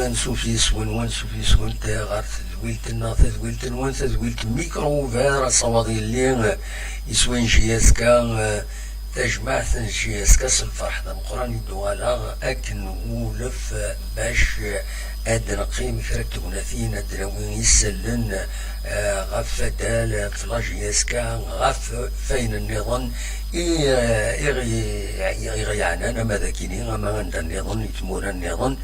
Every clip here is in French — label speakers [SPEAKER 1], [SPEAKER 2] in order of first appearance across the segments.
[SPEAKER 1] نسوفيس ونوان سوفيس ونت غار تدويلتنا تدويلتنوان تدويلت ميكرو فار صوادي اللي يسوين جياسكا تجمعت جياسكا الفرح دا مقران يدوالا أكن ولف باش أدنا قيم كرا توناثين أدراوين يسلن غف فتال فلاجياسكا غف فين النظام يعني أنا ماذا كيني ما عند النظام يتمور النظام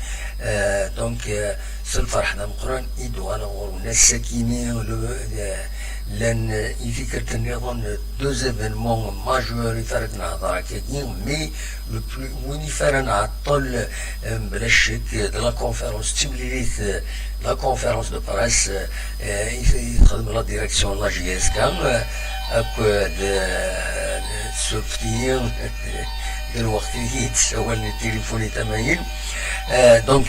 [SPEAKER 1] دونك سلفرح دا مقران يدوالا غرونا السكيني لان يفكر النظام دو زيفينمون ماجور يفرق نهضر كاين مي لو بلو وين يفرق نعطل بلا شك لا كونفيرونس تمليليت لا كونفيرونس دو براس يخدم لا ديريكسيون لا جي اس كام اكو سوفتيين الوقت اللي يتساوى التليفون تماين دونك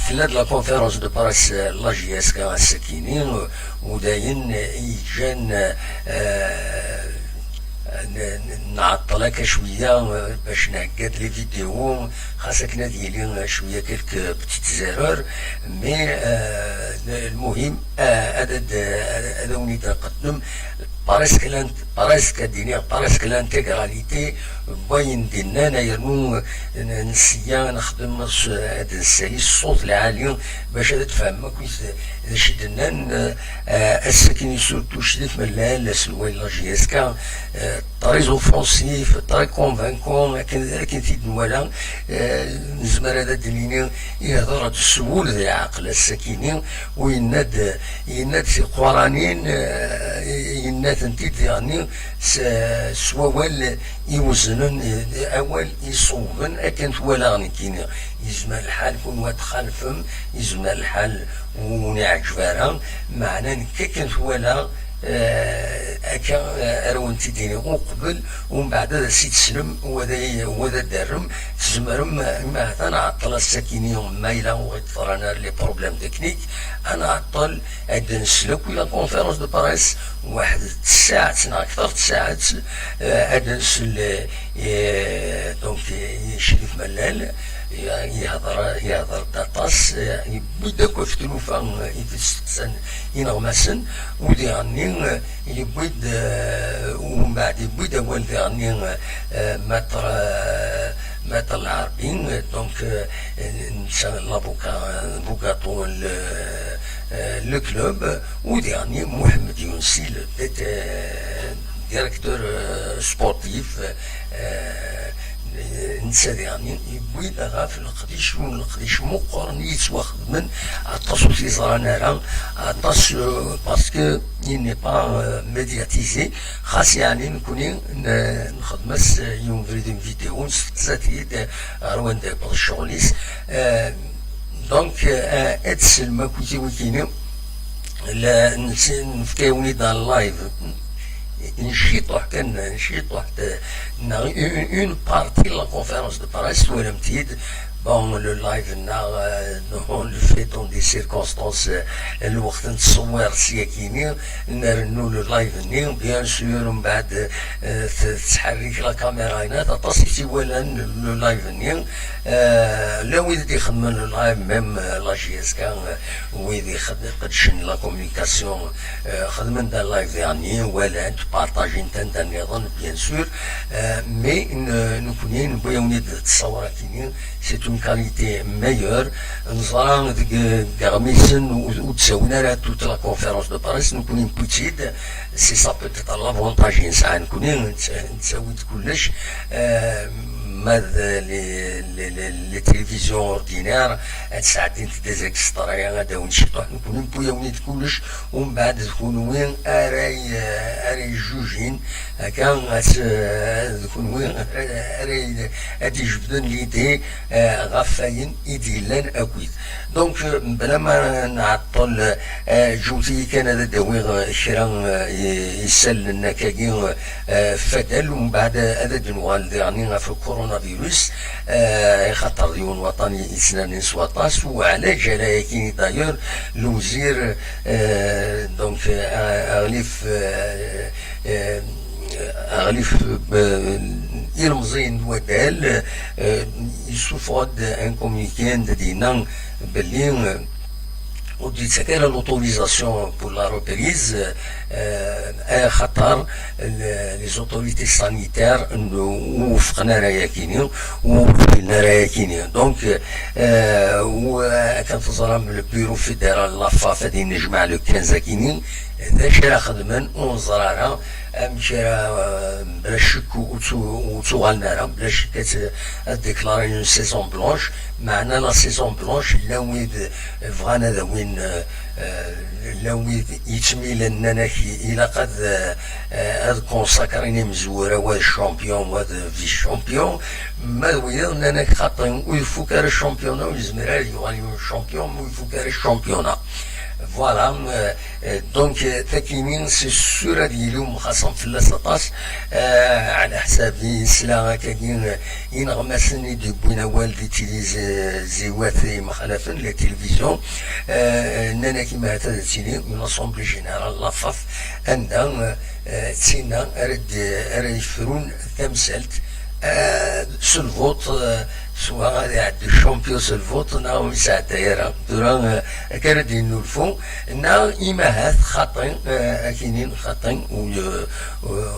[SPEAKER 1] ثلاث لا كونفيرونس دو باراس لا جي اس كا السكينين وداين يجان نعطلك شويه باش نعقد لي فيديو خاصك ديالي شويه كلك بتيت زيرور مي المهم هذا وني تقدم بارسك دينير بارسك لانتيغراليتي باين دينا انا يرمو نسيا نخدم هاد الساي الصوت العالي باش تفهم كويس شي دنان السكيني سورتو شديت من لا سلوي لا جي اس كا طري اوفونسيف طري كونفانكون لكن تيد ولا نزمر هذا دنيني يهضر السهول ذي عقل السكيني ويناد في قرانين يناد انتي يعني سوال يوزنن اول يصوبن اكن ولا غني كاين يزمر الحال كون واد خالفهم يزمر الحال ونعجبارها معنا كاين ولا اكا اروانتي ديني وقبل ومن بعد هذا سيد سلم وهذا دارم تزمرم ما انا عطل الساكنين مايلا وغيطفرانا لي بروبليم تكنيك انا عطل عاد نسلك ولا كونفيرونس دو باريس واحد ساعات اكثر ساعات عاد نسل دونك شريف ملال يهضر داطاس يبدا كوف تلوفا يفسن ينغمسن وديرني يبيد ومن بعد يبدا والديرني ماتر العربين دونك نسال لافوكا طول لو كلوب وديرني محمد يونسي ديريكتور سبورتيف نسى يعني يبوي غاف القديش مقرن يتواخد من عطاسو في زرانا عطاس باسكو ني با ميدياتيزي خاص يعني نكوني نخدمس يوم فريدين فيديو نستاتي روان دي بالشغليس دونك اتس الماكوتي وكيني لا نفكاوني دا اللايف نشيطوح كان نشيطوح une partie de la conférence de Paris où elle me bon le live on le fait dans des circonstances الوقت نتصور سياكيني نرنو لو لايف ني بيان سور من بعد تحرك لا كاميرا هنا تصيتي ولا لو لايف ني لا ويدي يخدم لو لايف ميم لا جي اس كان ويدي قدشن لا كومونيكاسيون خدمن دا لايف يعني ولا انت بارطاجي انت النظام بيان سور مي نكوني نبغيو تصور كيني سي اون كاليتي ميور نزرا كغميسن وتساوينا راه توت لا كونفيرونس دو باريس نكوني بوتيد سي سا بوتيت لافونتاج نسعى نكوني نساوي كلش ماذا لي تلفزيون اوردينير هاد ساعتين تداز اكسترا غادا ونشيطو نكونو نبوياوني كلش ومن بعد تكونو وين اراي جوجين هكا تكون وين اراي هادي جبدن ليدي غفاين يديلان اكويد دونك بلا ما نعطل جوتي كان هذا داوي شرا يسال لنا كاين فتل ومن بعد هذا دنوال يعني في كورونا فيروس خاطر ديون وطني اسنان سواطاس وعلى جلايا كاين دايور الوزير دونك اغليف يلمزين ودال يسوفرد ان كوميكين دينا باللي وديت كان l'autorisation pour la reprise خطر لي زوتوريتي سانيتير وفقنا راهي كاينين وقلنا راهي كاينين دونك وكان تزرم البيرو فيدرال لافاف غادي نجمع لو 15 كاينين ذاك راه خدمن ونزرارها ماشي بلا شك وتوغالنا راه بلا شك ديكلاري اون سيزون بلونش معنا لا سيزون بلونش لا وين فغانا ذا وين لا وين يتميل اننا الى قد هاد كونساكريني مزوره وهاد الشامبيون وهاد في الشامبيون ما وين اننا خاطين ويفوكر الشامبيون ويزمر يغالي الشامبيون ويفوكر الشامبيون فوالا دونك تاكينين سي السورة ديالو مخاصم في اللاسطاس على حسابي سلا كاين ينغمسني دي بوين والدي تيليزي زيواتي مخالفا لا تلفزيون نانا كيما هتدتيني من لاسومبلي جينيرال لافاف ان تسينا رد يفرون تمثلت سلفوت سواء غادي يعدي الشامبيون سلفوت نا يساعد دايره دوران كاردين نولفو نا إماهات خاطين كاينين خاطين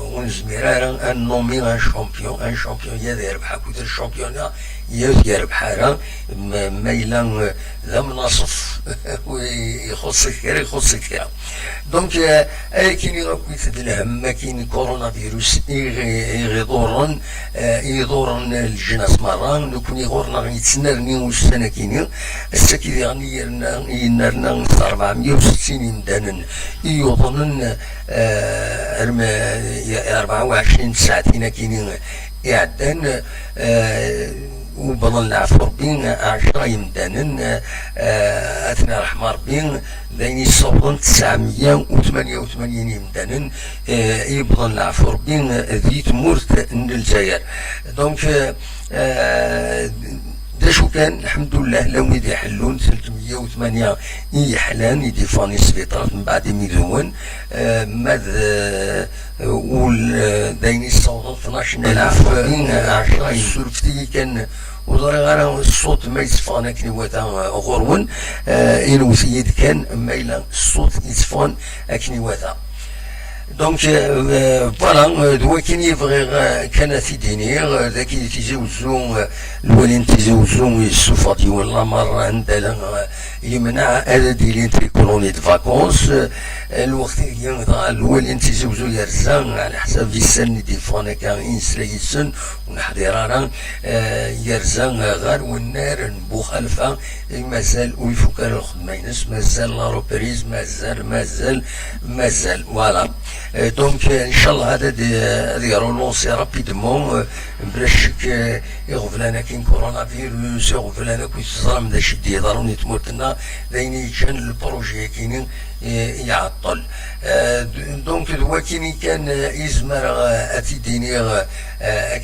[SPEAKER 1] ونزمير ان نومي ان شامبيون يا يربح كوتر الشامبيون يا يربح ميلان ذا مناصف ويخصك كذا دونك كاين كويت الهم كاين كورونا فيروس يضرن الجناس مران نكون يغورنا غيتسنرني والسنه كاينين الساكي غني ينرنا 460 دانا يوضنن 24 ساعه كاينين يعدان وبظن العفو ربين 10 يمدانا اثناء الحمار بين ذيني صوبن 988 يمدانا يبظن العفو ربين ذي تمورت الجزائر دونك داشو كان الحمد لله لو يدي حلون 308 يحلان يدي فاني سبيطرات من بعد ميزون ماذ دايني الصوت 12 العفو 10 السورفتي كان وضري غير الصوت ما يتصفان كني واتا غرون الوثيد كان مايلا الصوت يتصفان كني واتا دونك فوالا دوا كاين يبغي كان في دينير ذاك تيزوزو الوالين تيزوزو السوفا ولا مرة عندنا يمنع هذا ديالين في كولوني دو فاكونس الوقت اللي الوالين تيزوزو يرزان على حساب السن دي فانا كان انسرا يسن ونحضر يرزان غير والنار نبو خلفه مازال ويفكر الخدمه مازال لا روبريز مازال فوالا دونك ان شاء الله هذا دي رولونسي رابيدمون بلا شك يغفلنا كاين كورونا فيروس يغفلنا كي تزرم دا شدي ضروني تموتنا دايني كان البروجي كاينين يعطل دونك دوا كاين كان يزمر اتي دينيغ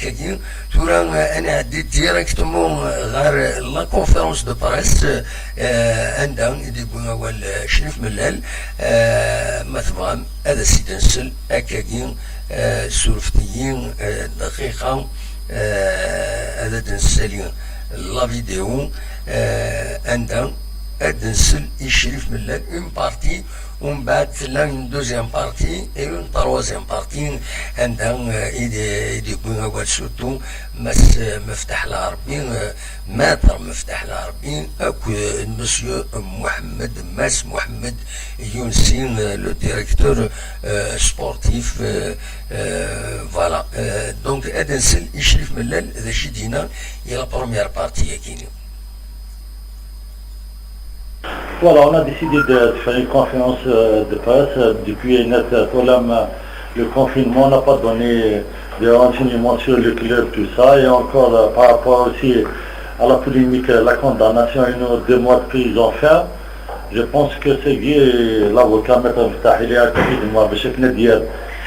[SPEAKER 1] كاين تورا انا عديت ديريكتومون غير لا كونفيرونس دو بريس عندها يديكون اول شريف ملال ما تبغى هذا سيد نسل اكاكين سورفتيين دقيقه هذا دنسالين لا فيديو عندها ادنسل يشريف ملال اون بارتي ومن بعد لا اون دوزيام بارتي اي اون تروازيام بارتي عندها يديكون اول سورتو مفتاح العربي ماتر مفتاح العربي اكو مسيو محمد يونسين لو ديريكتور سبورتيف فوالا دونك ادنسل يشريف ملال ذا شي دينا هي لا بروميير بارتي كاينين.
[SPEAKER 2] Voilà, on a décidé de faire une conférence de presse. Depuis le confinement n'a pas donné de renseignements sur le club, tout ça. Et encore par rapport aussi à la polémique, la condamnation à 1 ou 2 mois de prison ferme. Je pense que c'est l'avocat M. Mftah, il est à côté de moi, ce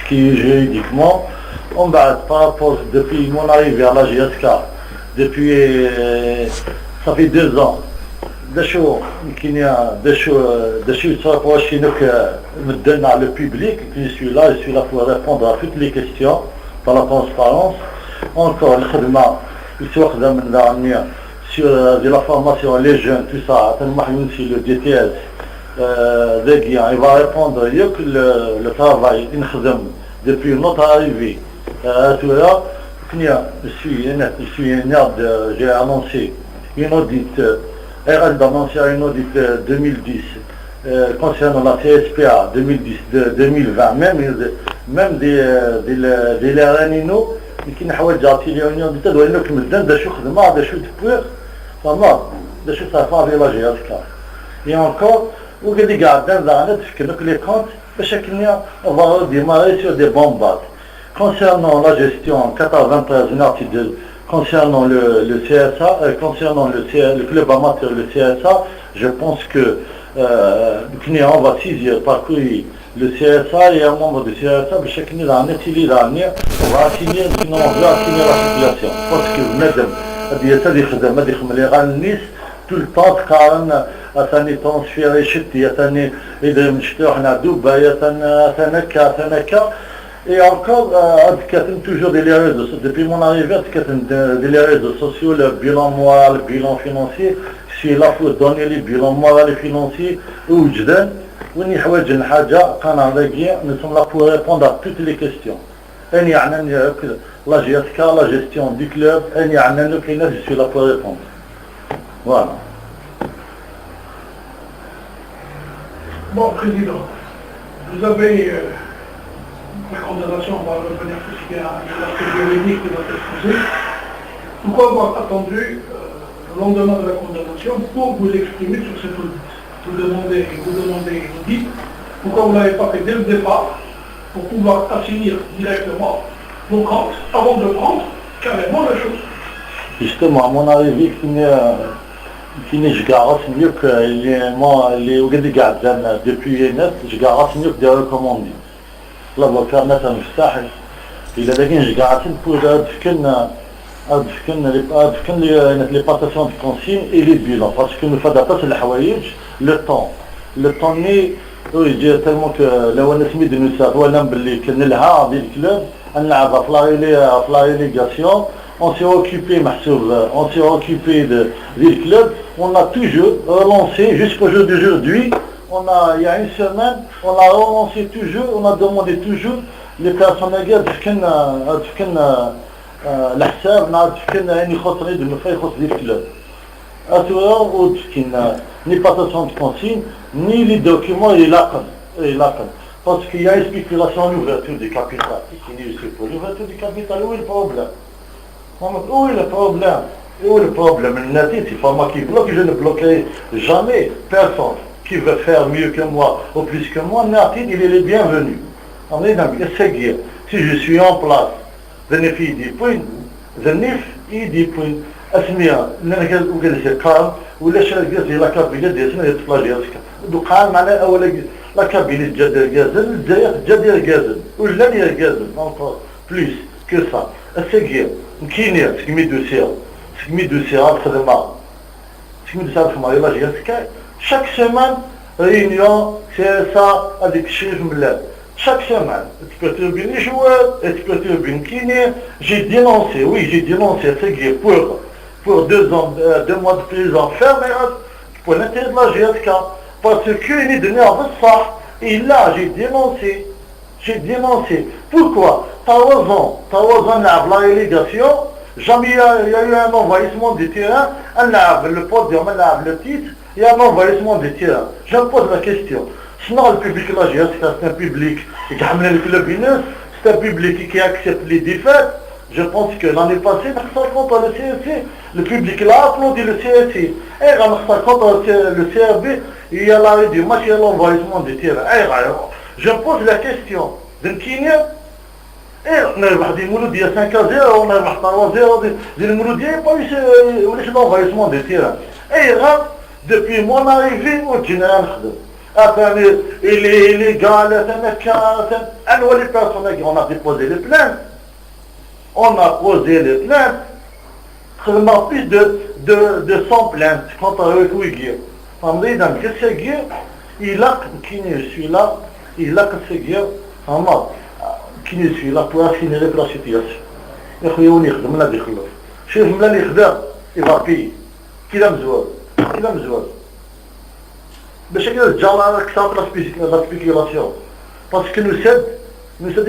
[SPEAKER 2] qui est juridiquement. Par rapport, depuis mon arrivée à la GSK, depuis, ça fait 2 ans. داشو يتصرفوا شينوك مدلنا على le public, je suis là pour répondre à toutes les questions dans la transparence. encore الخدمة يتوخذ من دارنيا sur la formation les jeunes tout ça aussi le DTS il va répondre que le travail depuis notre arrivée je suis j'ai annoncé une audit d'annoncer une audit 2010 concernant la CSPA 2020 même des l'Aranino qui n'a pas été réunion de تدوي لك مدن ده شو خدمة ده شو تبوير فما ده شو صار في لاجي هذاك et encore وقد قاعدين ذا تفكر لك les comptes بشكل on va démarrer sur des bonnes bases concernant la gestion 93 une article concernant le CSA concernant le club amateur le CSA je pense que on va saisir parcourir le CSA et un membre du CSA بشكل نظامي on va assigner sinon on va assigner la situation parce que madame هذه خدمة هذه خدمة غير الناس tout le temps تقارن ثاني ترانسفيري شتي ثاني إذا مشتوح نعدوبة ثاني كا et encore toujours des réseaux depuis mon arrivée des réseaux sociaux le bilan moral le bilan financier je suis là pour donner les bilans moraux et financiers وجدا وين يحوج الحاجة قناة ذكية nous sommes là pour répondre à toutes les questions أن يعني la GSK la gestion du club أن يعني je suis là pour répondre voilà.
[SPEAKER 3] Bon, Président, vous avez la condamnation, on va revenir tout ce qui est à l'aspect juridique de votre exposé. Pourquoi avoir attendu le lendemain de la condamnation pour vous exprimer sur cette audit? Vous demandez une audit. Pourquoi vous ne l'avez pas fait dès le départ pour pouvoir assigner directement vos comptes avant de prendre carrément la chose?
[SPEAKER 2] Justement, à mon avis, qui je garantis mieux que les Ougadegadzan depuis net, je garantis mieux que des recommandés. L'avocat net à Mustahil. Il a dit je garantis pour les passations de consigne et les bilans. Parce que nous faisons pas le temps. Le temps n'est tellement que la ONSMI de nous savons que nous avons des clubs, on a la relégation. On s'est occupé des clubs, on a toujours relancé jusqu'au jour d'aujourd'hui, il y a une semaine, on a relancé toujours, on a demandé toujours les personnes à guerre l'حساب نعرف كنا يعني خاطرين de me faire خاطر des clubs. À ce moment ni passation de consigne, ni les documents et l'ACN. Parce qu'il y a une spéculation à l'ouverture du capital. L'ouverture du capital, où est le problème? Où est le problème? Où est le problème? C'est pas moi qui bloque, je ne bloquerai jamais personne qui veut faire mieux que moi ou plus que moi. Natif, il est le bienvenu. On est dans le seguir. Si je suis en place, the nif يدي بوين the nif يدي بوين اسميها لان وقال قال ولا شرا قال لا كابينه ديالنا هي طلاجياتك قال معناها اولا لا كابينه جدير غازل الجزائر جدير غازل ولا ديال غازل دونك بليس كو سا السكير كاينين سكمي دوسير الخدمه سكمي دوسير الخدمه يلاه جاتك chaque semaine réunion c'est ça هذيك الشيء في البلاد. Chaque semaine, tu peux tuer les joueurs, tu peux tuer une kiné. J'ai dénoncé, c'est pour 2 mois de prison ferme pour l'intérêt de la GSK. Parce qu'il est donné à ça. Et là, j'ai dénoncé. Pourquoi? 3 ans, on a la relégation. Jamais il y a eu un envahissement du terrain. On a le podium, on a le titre. Il y a un envahissement du terrain. Je me pose la question. Sinon, le public là, c'est un public qui a amené le club inus, c'est un public qui accepte les défaites. Je pense que l'année passée, contre le CSC, le public là a applaudi le CSC. Et contre le CRB, il y a l'arrêt du match et l'envahissement du terrain. Je pose la question. On a eu des Mouloudi à 5-0, on a eu 3-0, des Mouloudi, il n'y a pas eu l'envahissement du terrain. Et depuis mon arrivée au général il est illégal, les personnes qui on a déposé les plaintes. On a posé les plaintes. On a plus de 100 plaintes contre eux qui on dit dans que c'est guerre, il a qui ne suis là, il a que c'est guerre, en mode qui ne suis là pour assigner la situation. يا خويا وين يخدم لا يخلص شوف ملا اللي يخدم يفابي كذا مزوال كذا مزوال باش هكذا الجامعة كثرت لا سبيكيلاسيون باسكو نسد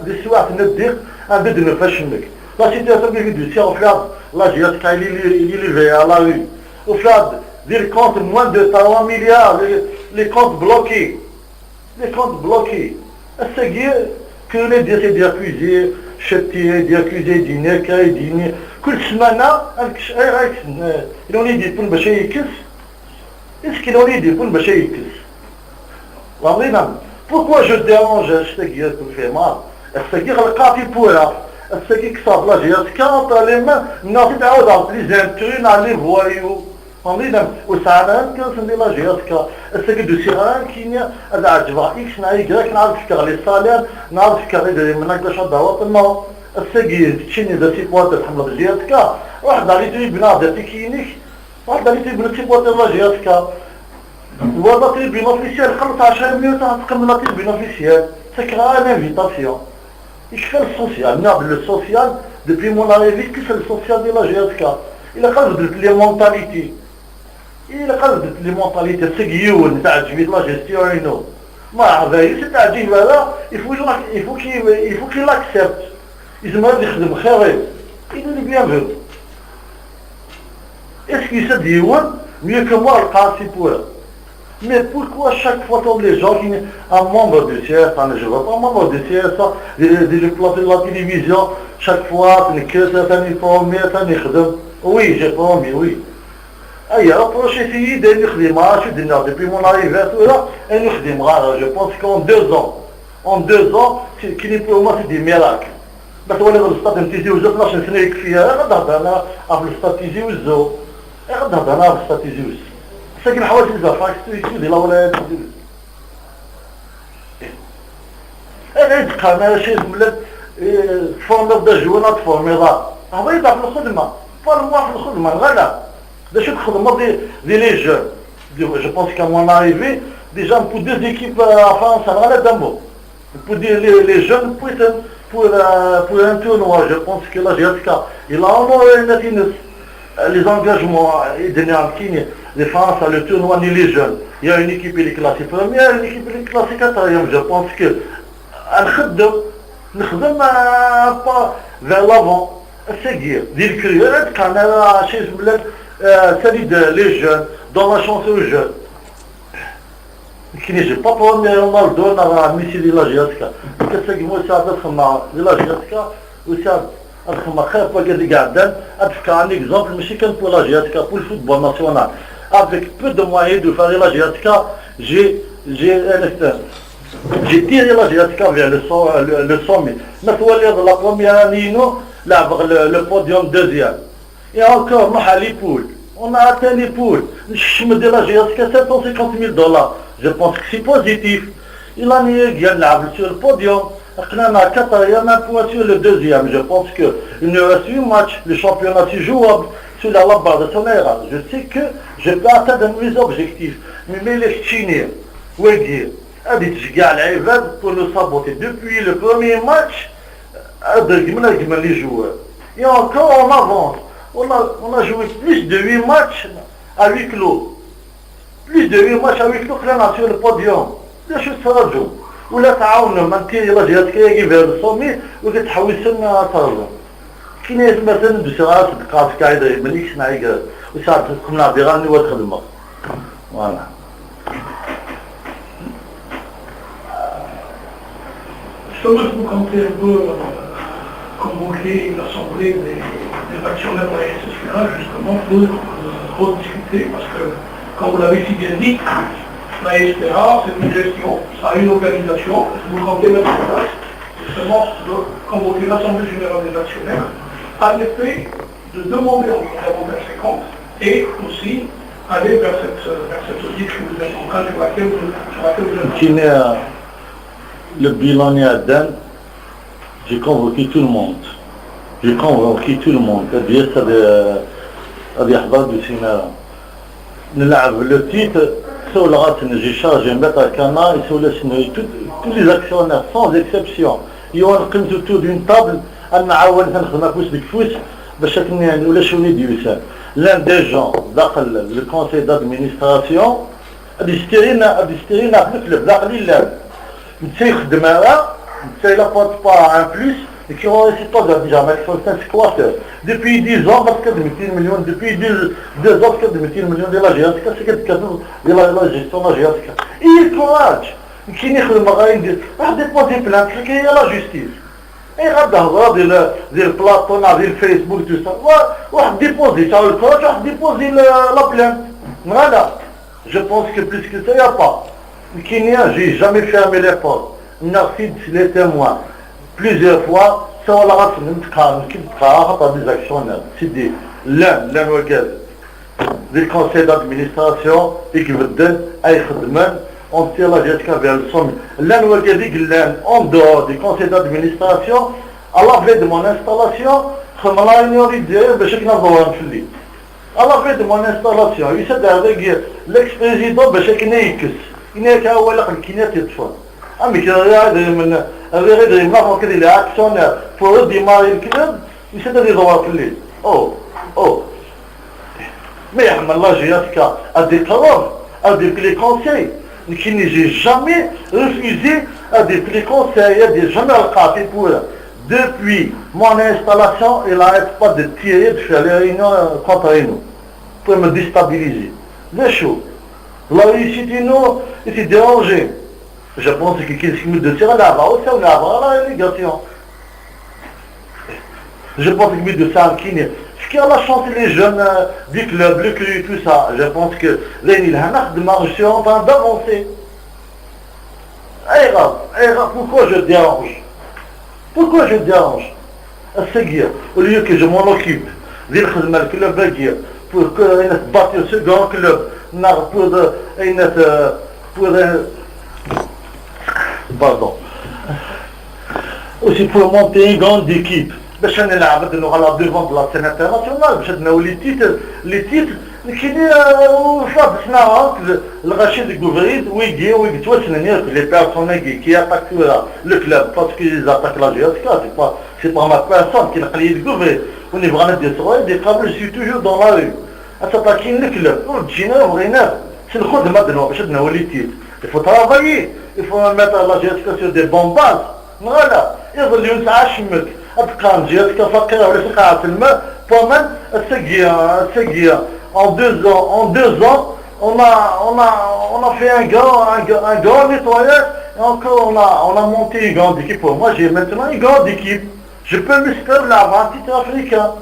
[SPEAKER 2] دي سواح ندير نبدل ما فاشنك لا سيتياسيون اللي دوسي وفلاد لا جيات كاين اللي في على ري وفلاد دير كونت موان دو 3 مليار لي كونت بلوكي الساقي كل دي اكوزي شتي دي اكوزي دينا كاي ديني كل سمانه يلوني يديرون باش يكس اسكي يلوني يديرون باش يكس والله pourquoi je dérange الساقي كل في مار الساقي خلقاتي بورا الساقي كصاب لا جيات كانت لي ما ناضي تعاود على لي زانترين على لي فوايو فهمتينا وساعات كنسمي لا جياتكا الساقي دو سيران كينيا هذا عجبها اكس ناي كراك نعرف فكر لي صالير نعرف فكر لي منك باش هذا النو الساقي تشيني ذا سيبوات تحمل بجياتكا واحد على يدري بنادى كينيك واحد على يدري بن سيبوات لا جياتكا وهذا طيب بينوفيسيال خلص 10 مليون تقبل لا طيب بينوفيسيال سكرا ان انفيتاسيون يشفى السوسيال ناض لو سوسيال دوبي مون اريفي كيف السوسيال ديال لا جياتكا الا قلبت لي مونتاليتي لي مونتاليتي سيغيون تاع جبيت لا جيستيون ما عرفاي سي تاع جيب هذا يفو كي لاكسبت يزمر يخدم خير يدير بيان فيو اسكو يسد يون ميو كو موا القاسي بورا mais pourquoi chaque fois que les gens qui un membre de CS, je ne vois pas un membre de CS, des plateaux de la télévision, chaque fois, que ça informé, ça oui, j'ai promis, oui. Alors, pour essayer de nous faire depuis mon arrivée, je pense qu'en 2 ans, qui n'est pour moi, c'est des miracles. Parce que le stade de Tizi Ouzou, je ne sais pas si le stade Tizi Ouzou, ساكن حواس الزفاك يسودي لا ولا يسودي انا يتقال شي بلاد فورمير دا جوانات فورميرات هو يضع في الخدمه فورموا في الخدمه غلا دا شو الخدمه دي لي جون جو بونس كا مون اريفي ديجا بو دو زيكيب فرنسا غلا دامو بو دي لي جون pour un tournoi je pense que la GSK il a honoré les engagements de France à le tournoi ni les jeunes. Il y a une équipe qui est classée première, une équipe qui est classée quatrième. Je pense que نخدم pas vers l'avant. C'est dire que quand on a chez les jeunes, dans la chance aux jeunes. Qui n'est pas pour me donner à Messi de la GSK. Qu'est-ce que moi ça de la GSK ou ça الخدمة خير بوا قاعد قاعدين أتفكر عن إكزامبل ماشي كان بو لا جياتكا بو الفوتبول ناسيونال avec peu de moyens de faire la GSK j'ai tiré la GSK vers le sommet مثلا la première année là le podium deuxième et encore les poules on a atteint les poules je me dis la GSK $750,000 je pense que c'est positif il en est gagnable sur le podium. On a 4e point sur le 2e. Je pense qu'il ne reste 8 matchs. Le championnat est jouable sur la barre de son erreur. Je sais que je peux atteindre mes objectifs. Mais les Chinois, oui, pour nous saboter. Depuis le premier match, les joueurs. Et encore on avance. On a joué plus de 8 matchs à huis clos. Plus de 8 matchs à huis clos qu'on a sur le podium. Les choses se rajoutent. ولا تعاونوا منتي يلا جهات كي في الصومي وكتحوسنا ترجو كاين مثلا بسرعه تلقى في قاعده مليش نعيق وساعات كنا بيغاني والخدمه فوالا
[SPEAKER 3] Justement, vous comptez un peu convoquer l'Assemblée des actionnaires de la SSPA justement pour rediscuter parce que, comme vous l'avez si bien dit, la SPA, c'est une gestion, ça a une organisation, vous comptez mettre en place, justement, de convoquer l'Assemblée générale des actionnaires, à l'effet de demander en vers ses comptes et aussi aller vers cette société que vous êtes en train sur laquelle vous êtes.
[SPEAKER 2] Le bilan est d'un, j'ai convoqué tout le monde. C'est-à-dire, ça des ahbab du cinéma. Le titre, j'ai chargé de mettre un canard et tous les actionnaires, sans exception. Ils ont autour d'une table أنا عاون نخدم كوس بكفوس باش ولا شوني ديوسان l'un des gens داخل le conseil d'administration يشترينا في الكلوب داخل اللعب نتا يخدم معاه نتا لا بورت با ان بلوس qui ont essayé de déjà mettre sur le squatter. Depuis 10 ans, parce que de 10 millions, depuis 2 ans, parce que de 10 millions de la géatique, c'est quelque chose de la gestion de la géatique. Il courage. Qui n'est que le magasin dit, déposer plainte, qui est la justice. Et regarde, le Platon, le Facebook, tout ça. Déposer, ça le courage, déposer la plainte. Voilà. Je pense que plus que ça, il n'y a pas. Qui n'y a, j'ai jamais fermé les portes. Merci les témoins. Plusieurs fois, ça on l'a raffiné, des actionnaires. C'est dit, l'un des conseils d'administration, et qui veut donner à on tire la gestion vers le sommet. L'un en dehors des conseils d'administration, à la veille de mon installation, à la veille de mon installation, il s'est dit, l'ex-président, il n'est qu'à qui n'est pas. Mais qui regarde maintenant qu'il est actionnaire pour démarrer le club, il s'est donné droit à lui. Oh. Mais la GSK a des paroles, a des les conseils, qui n'ont jamais refusé à des les conseils, a des jamais recapé pour eux. Depuis mon installation, il n'arrête pas de tirer, de faire les réunions contre nous, pour me déstabiliser. Les choses. La réussite, nous, était dérangée. Je pense que qu'est-ce qui me détient là-bas, c'est on a la relégation. Je pense que de ça, ce qui a la chance les jeunes du club, le cru, tout ça, je pense que l'année de marche, je suis en train d'avancer. Pourquoi je dérange? C'est-à-dire, au lieu que je m'en occupe, le club pour que bâtir ce grand club, aussi pour monter une grande équipe. باش نلعب على devant de la scène internationale باش ناو les titres qui فاضنا الرشيد Gouverit ويجي ويتوسنني les personnes qui attaquent le club parce qu'ils attaquent la GSK, c'est pas ma personne qui نقلي Gouverit on est vraiment des câbles, je suis toujours dans la rue attaquer le club وجينا وغينا c'est le خدمه دنا باش ناو les titres. Il faut travailler, il faut mettre la GSK sur des bonnes bases. Voilà, يظل ينسعشمك أتقان GSK فقيرة ولا فقاعة الماء فمن السجية en 2 ans on a fait un grand nettoyage et encore on a monté une grande équipe. Pour moi j'ai maintenant une grande équipe, je peux me faire la titre africain.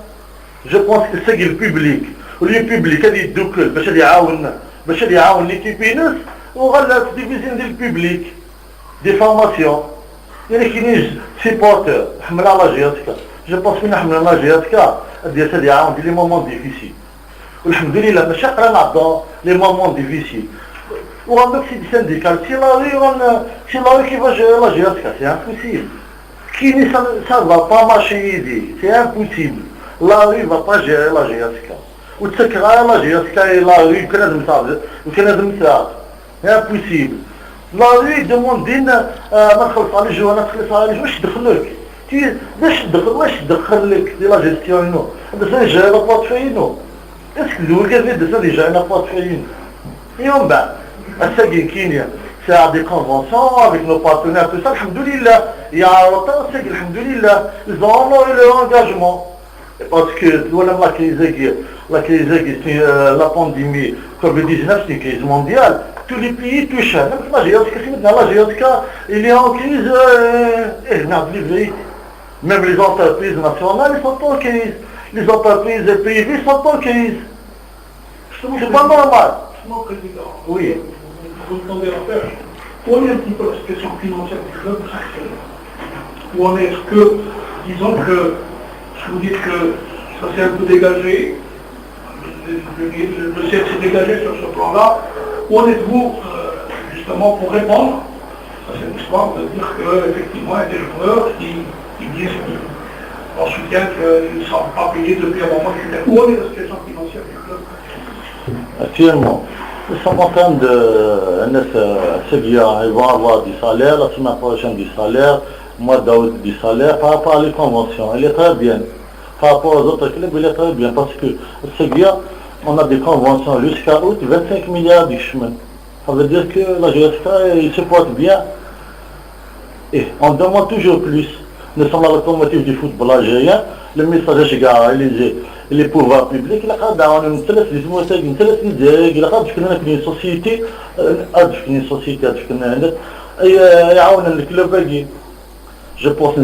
[SPEAKER 2] Je pense que c'est le public هذه الدخل باش يعاون l'équipe ينس وغلا division du public des formations. Il y a des supporters, je pense que nous avons la GSK, des moments difficiles. Alhamdulillah, mais chaque année dans les moments difficiles. On a aussi des syndicats, si la rue qui va gérer la GSK, c'est impossible. Ça ne va pas marcher ici, c'est impossible. La rue ne va pas gérer la GSK. Ou tu sais que la GSK et la rue, c'est impossible. La rue demande ما تخلص على الجوانب تخلص على الجوانب واش دخلك واش دخلك دي لا جيستيون هذا سي جاي لا بلاط فينو اسك الاول كان دي سي جاي لا بلاط فينو يوم بعد الساقين كينيا c'est des conventions avec nos partenaires tout ça alhamdoulilah il y a autant c'est alhamdoulilah ils ont honoré leur engagement parce que la crise la pandémie Covid-19 c'est une crise mondiale. Tous les pays touchent. Même la GSK, il est en crise. Même les entreprises nationales ils sont en crise. Les entreprises privées sont en crise. C'est pas normal.
[SPEAKER 3] Mon président,
[SPEAKER 2] oui.
[SPEAKER 3] Vous demandez la pêche. Où en est un petit peu la situation financière du club actuellement? Où en est-ce que, disons que, vous dites que ça s'est un peu dégagé, le ciel s'est dégagé sur ce plan-là. Où en êtes-vous justement pour répondre à cette histoire de dire qu'effectivement il y a des joueurs qui disent en soutien qu'ils ne sont pas payés depuis un moment? Où en est la situation financière du club?
[SPEAKER 2] Actuellement, nous sommes en train de... Ils vont avoir du salaire, la semaine prochaine du salaire, mois d'août du salaire par rapport à les conventions. Elle est très bien. Par rapport aux autres clubs, il est très bien. Parce que Seguia, on a des conventions jusqu'à août, 25 milliards de chemin. Ça veut dire que la GSK, il se porte bien. Et on demande toujours plus. Nous sommes la locomotive du football algérien. Le message est les pouvoirs publics, il y a une société, je pense que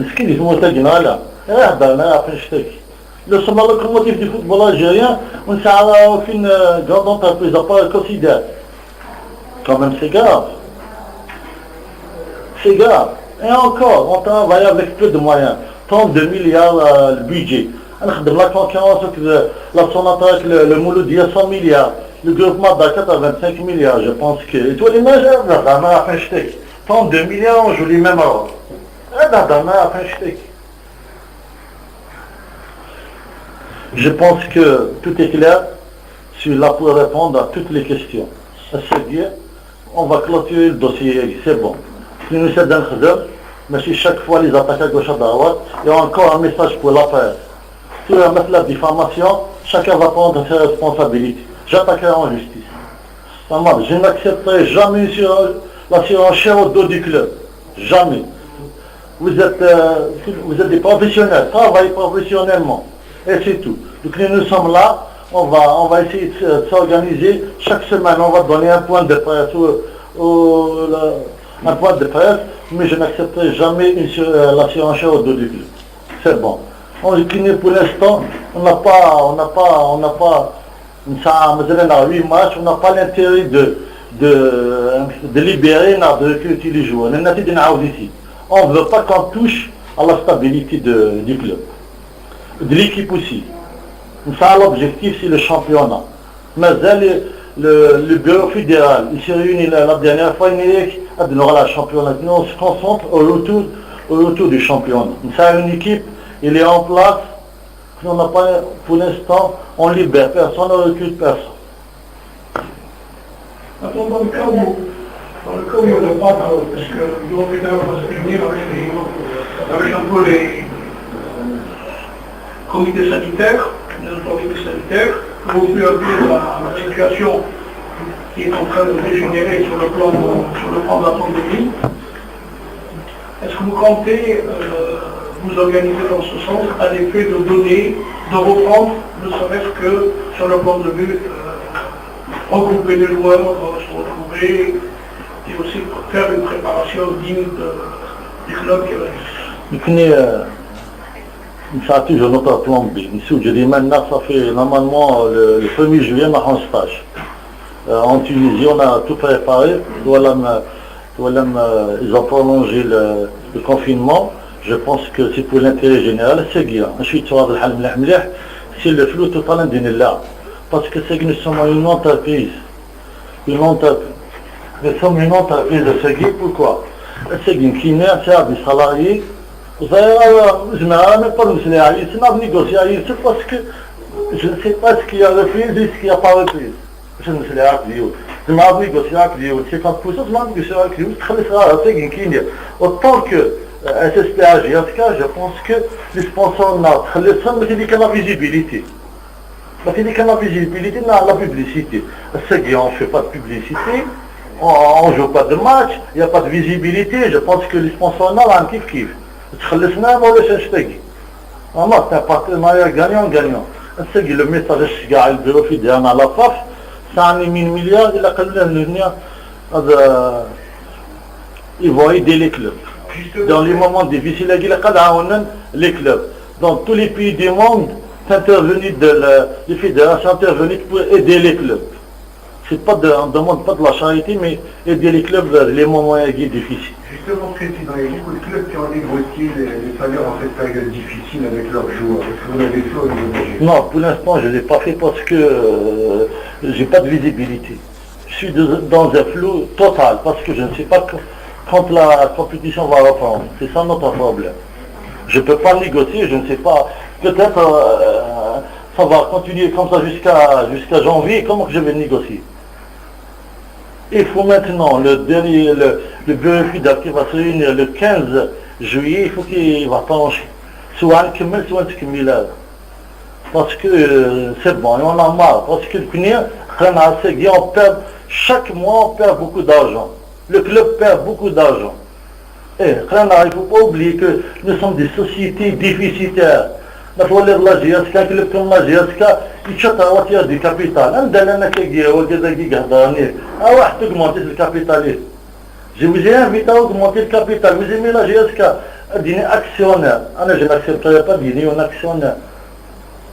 [SPEAKER 2] le sommet locomotive du football algérien, on a aucune grande entreprise à part considère. Quand même, c'est grave. C'est grave. Et encore, on travaille avec peu de moyens. 32 milliards le budget. La concurrence, la Sonata avec le Mouloudia, 100 milliards. Le groupement Dakar à 25 milliards. Je pense que. Et toi, les majeurs, 32 milliards, on joue les mêmes rôles. Je pense que tout est clair. Je suis là pour répondre à toutes les questions. C'est-à-dire, on va clôturer le dossier, c'est bon. Nous sommes dans le khadr, mais si chaque fois les attaques à gauche à droite, il y a encore un message pour la presse. Si on va mettre la diffamation, chacun va prendre ses responsabilités. J'attaquerai en justice. Je n'accepterai jamais la surenchère au dos du club. Jamais. Vous êtes des professionnels, travaillez professionnellement. Et c'est tout. Donc nous sommes là, on va essayer de s'organiser. Chaque semaine, on va donner un point de presse, mais je n'accepterai jamais la surenchère au dos du club. C'est bon. On pour l'instant, on n'a pas 8 matchs, on n'a pas l'intérêt de libérer, de recruter les joueurs. On ne veut pas qu'on touche à la stabilité du club. De l'équipe aussi. Ça, l'objectif, c'est le championnat. Mais le bureau fédéral, il s'est réuni la dernière fois, il aura la championnat. Nous, on se concentre au retour du championnat. Ça, une équipe, il est en place. On n'a pas, pour l'instant, on libère personne, on ne recrute personne.
[SPEAKER 3] Attends, dans le cas où il n'y en a pas, parce que le bureau fédéral va se réunir avec un peu les comités sanitaires, les autorités sanitaires, pour observer la situation qui est en train de dégénérer sur le plan de la pandémie. Est-ce que vous comptez vous organiser dans ce sens à l'effet de reprendre, ne serait-ce que sur le plan de vue, regrouper les joueurs, se retrouver, et aussi faire une préparation digne du club qui reste?
[SPEAKER 2] Ça a toujours notre plan B. Je dis maintenant, ça fait normalement le 1er juillet, on a un stage. En Tunisie, on a tout préparé. Ils ont prolongé le confinement. Je pense que c'est pour l'intérêt général. C'est bien. C'est le flou total là. Parce que c'est que nous sommes une entreprise. Nous sommes une entreprise de Segui. Pourquoi? Segui qui n'est pas des salariés. Je ne même pas négocier, c'est parce que je ne sais pas ce qu'il y a reprise et ce qu'il n'y a pas reprise. Je ne sais pas je ne négocier avec lui, 50%, je ne négocier avec lui, autant que SSPH, je pense que les sponsors n'ont pas la visibilité. La visibilité, n'a la publicité. On ne fait pas de publicité, on ne joue pas de match, il n'y a pas de visibilité, je pense que les sponsors n'ont pas de kiff. تخلصنا ولا شنشتاقي اما c'est un partenariat gagnant. Le message كاع البيرو في ديالنا على فاف ثاني من مليار الى قلنا الدنيا هذا ils vont aider les clubs dans les moments difficiles اللي قد عاوننا les clubs dans tous les pays du monde intervenir les fédérations intervenir pour aider les clubs. On ne demande pas de la charité, mais aider les clubs vers les moments difficiles.
[SPEAKER 4] Justement, Président, il y a beaucoup de clubs qui ont négocié les salaires en cette période difficile avec leurs joueurs. Est-ce que vous l'avez fait au niveau de la...
[SPEAKER 2] Non, pour l'instant, je ne l'ai pas fait parce que je n'ai pas de visibilité. Je suis dans un flou total parce que je ne sais pas quand la compétition va reprendre. C'est ça notre problème. Je ne peux pas négocier, je ne sais pas. Peut-être ça va continuer comme ça jusqu'à janvier. Comment que je vais négocier? Il faut maintenant le bureau fédéral qui va se réunir le juillet, il faut qu'il va pencher. Soit un kemmel, soit un tkemmel. Parce que c'est bon, et on a marre. Parce que le CNIA, on perd, chaque mois, on perd beaucoup d'argent. Le club perd beaucoup d'argent. Et il ne faut pas oublier que nous sommes des sociétés déficitaires. Nous avons l'air de la GSK, que le club de la GSK, il cherche du capital. Augmenter le capital. Je vous ai invité à augmenter le capital. Vous aimez la GSK, dîner actionnaire. Je n'accepterai pas de dîner un actionnaire.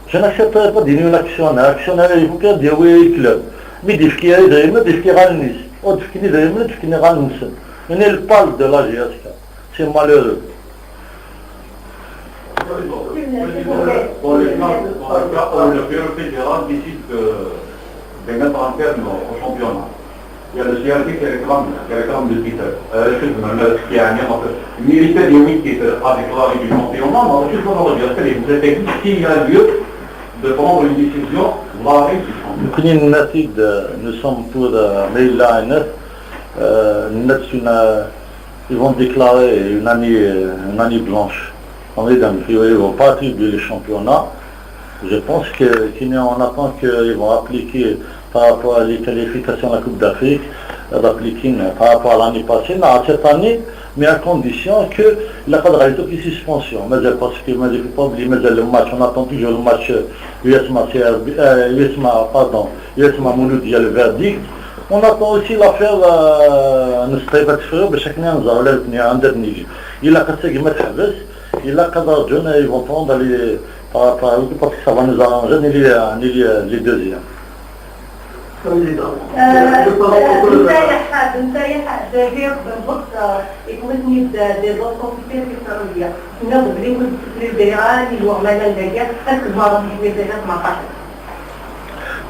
[SPEAKER 2] Je n'accepterai pas de dîner un actionnaire. Actionnaire, il faut qu'il y ait un club. Mais il faut qu'il y ait un club. Il faut qu'il y ait un club. Il faut qu'il y ait un club. Il faut qu'il y ait un club. On est le parle de la GSK. C'est malheureux.
[SPEAKER 5] Pour le bureau fédéral décide de mettre en terme au championnat. Il y a le CRT qui réclame le titre. Qui a militaire du titre a déclaré du championnat, mais il faut dire que vous êtes s'il y a lieu de prendre une décision, l'arrêt du championnat.
[SPEAKER 2] Nous sommes pour Meila ils vont déclarer une année blanche. On vont pas attribuer le championnat. Je pense qu'on attend qu'ils vont appliquer par rapport à les qualifications de la Coupe d'Afrique, d'appliquer par rapport à l'année passée, mais à cette année, mais à condition que la fédération qui est suspension. Mais parce que il ne faut pas oublier le match, on attend toujours le match USMA Mouloudia, le verdict. On attend aussi l'affaire نستيفاد فيه باش حنا نزعروا على الاثنين عند النيجي الا كتساقي ما تحبس الا قدر جون يفون بروندر لي parce que ça va nous arranger les deuxièmes.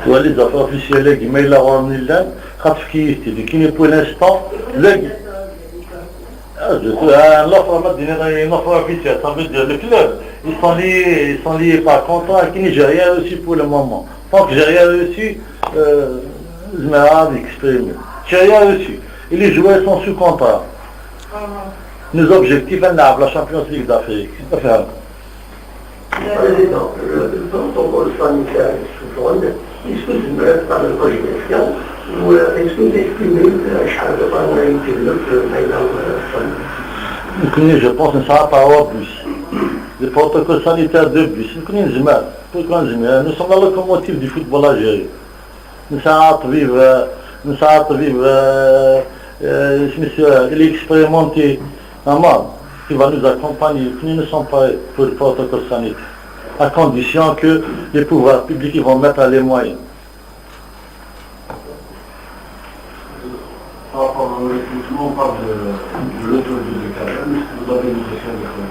[SPEAKER 2] Les affaires officielles qui mêlent la ronde qui pour l'instant l'offre officielle, ça veut dire le club, ils sont liés par contrat qui n'ont rien reçu pour le moment. Tant que j'ai rien reçu, je m'ai exprimé. J'ai rien reçu. Et les joueurs sont sous contrat. Nos objectifs, la Champions League d'Afrique.
[SPEAKER 4] Président, le protocole sanitaire sous ronde, est-ce que je me lève par le projet question ou est-ce que vous estimez que chaque fois qu'on a été le
[SPEAKER 2] je pense que ça va pas avoir bus. Le protocole sanitaire de bus. Nous sommes la locomotive du football algérien. Nous sommes il est expérimenté qui va nous accompagner. Nous ne sommes pas pour le protocole sanitaire. À condition que les pouvoirs publics vont mettre les moyens.
[SPEAKER 5] Par rapport au recrutement, on parle de l'autre Belkalem. Vous avez négocié avec lui?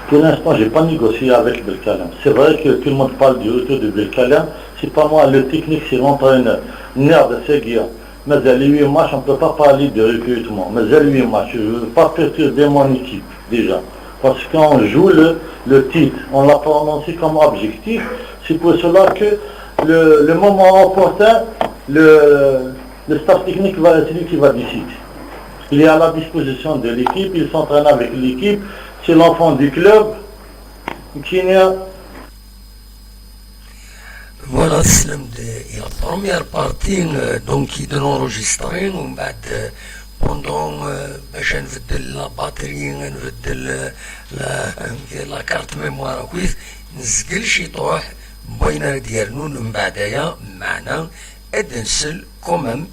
[SPEAKER 2] Pour l'instant, je n'ai pas négocié avec Belkalem. C'est vrai que tout le monde parle du retour de Belkalem. C'est pas moi, le technique, c'est l'entraîneur. Nerf de Seguia. Mais à les 8 matchs, on ne peut pas parler de recrutement. Mais à les 8 matchs, je ne veux pas perturber mon équipe, déjà. Parce qu'on joue le titre, on l'a prononcé comme objectif. C'est pour cela que le moment opportun, le staff technique va être celui qui va décider. Il est à la disposition de l'équipe, il s'entraîne avec l'équipe, c'est l'enfant du club qui est...
[SPEAKER 1] Voilà, c'est la première partie donc de l'enregistrement. Pendant باش نبدل لا باتري نبدل لا كارت ميموار كويس نسقل شي طروح بوينه ديالنون من بعدايا معنا ادنسل كومام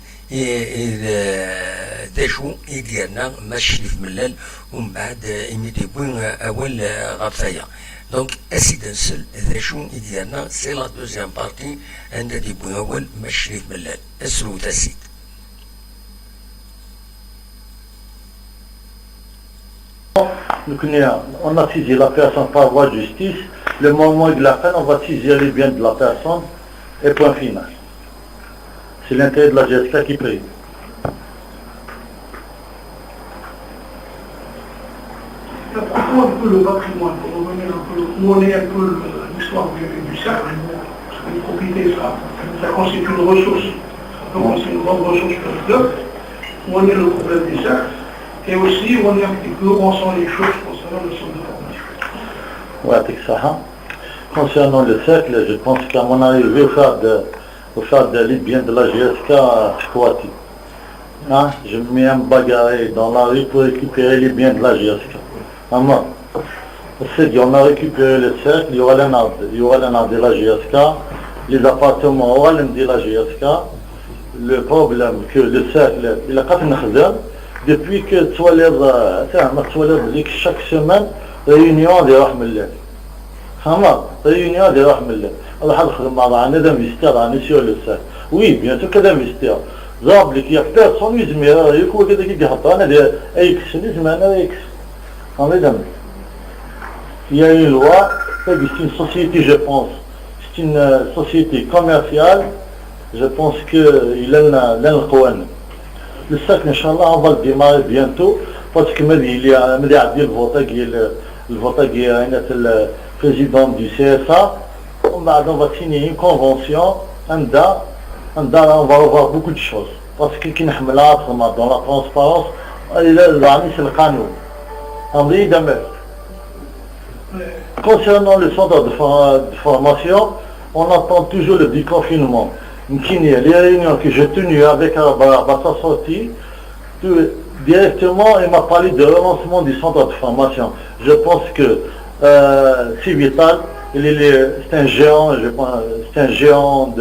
[SPEAKER 1] داشو يديرنا ماشي في ملال ومن بعد يميدي بوين اول غطايا دونك اسيد نسل داشو يديرنا سي لا دوزيام بارتي عند دي بوين اول ماشي في ملال اسلو تاسيد.
[SPEAKER 2] On a saisi la personne par voie de justice. Le moment de la peine, on va saisir les biens de la personne et point final. C'est l'intérêt de la GSK qui paye.
[SPEAKER 3] Prends un peu le patrimoine, pour revenir un peu, où on est un peu l'histoire du cercle, parce que les propriétés, ça constitue une ressource, donc c'est une grande ressource pour le club. Où on est le problème du cercle. et aussi on est un petit peu, où en sont les choses concernant le centre de formation.
[SPEAKER 2] Ouais, avec ça. Hein. Concernant le cercle, je pense qu'à mon arrivée, au faire de l'île bien de la GSK à Croatie. Hein? Je me mets à me bagarrer dans la rue pour récupérer les biens de la GSK. Maman, c'est qu'on a récupéré le cercle, il y aura l'ANAD de la GSK, les appartements auront de la GSK. Le problème que le cercle, il a quatre khazan, depuis que chaque semaine, réunion de Rahmallah. Réunion de Rahmallah. Allah a d'investir sur le cercle. Oui, bien sûr que d'investir. Il y a personne qui il y a une loi, c'est une société, je pense, c'est une société commerciale, je pense qu'il a le cercle, Inch'Allah, on va le démarrer bientôt, parce que il y a le président du CSA, on va signer une convention, on va revoir beaucoup de choses, parce que dans la transparence, il a le canon. Concernant le centre de formation, on attend toujours le déconfinement. Les réunions que j'ai tenues avec sa sortie, directement, il m'a parlé de relancement du centre de formation. Je pense que c'est vital. C'est un géant, c'est un géant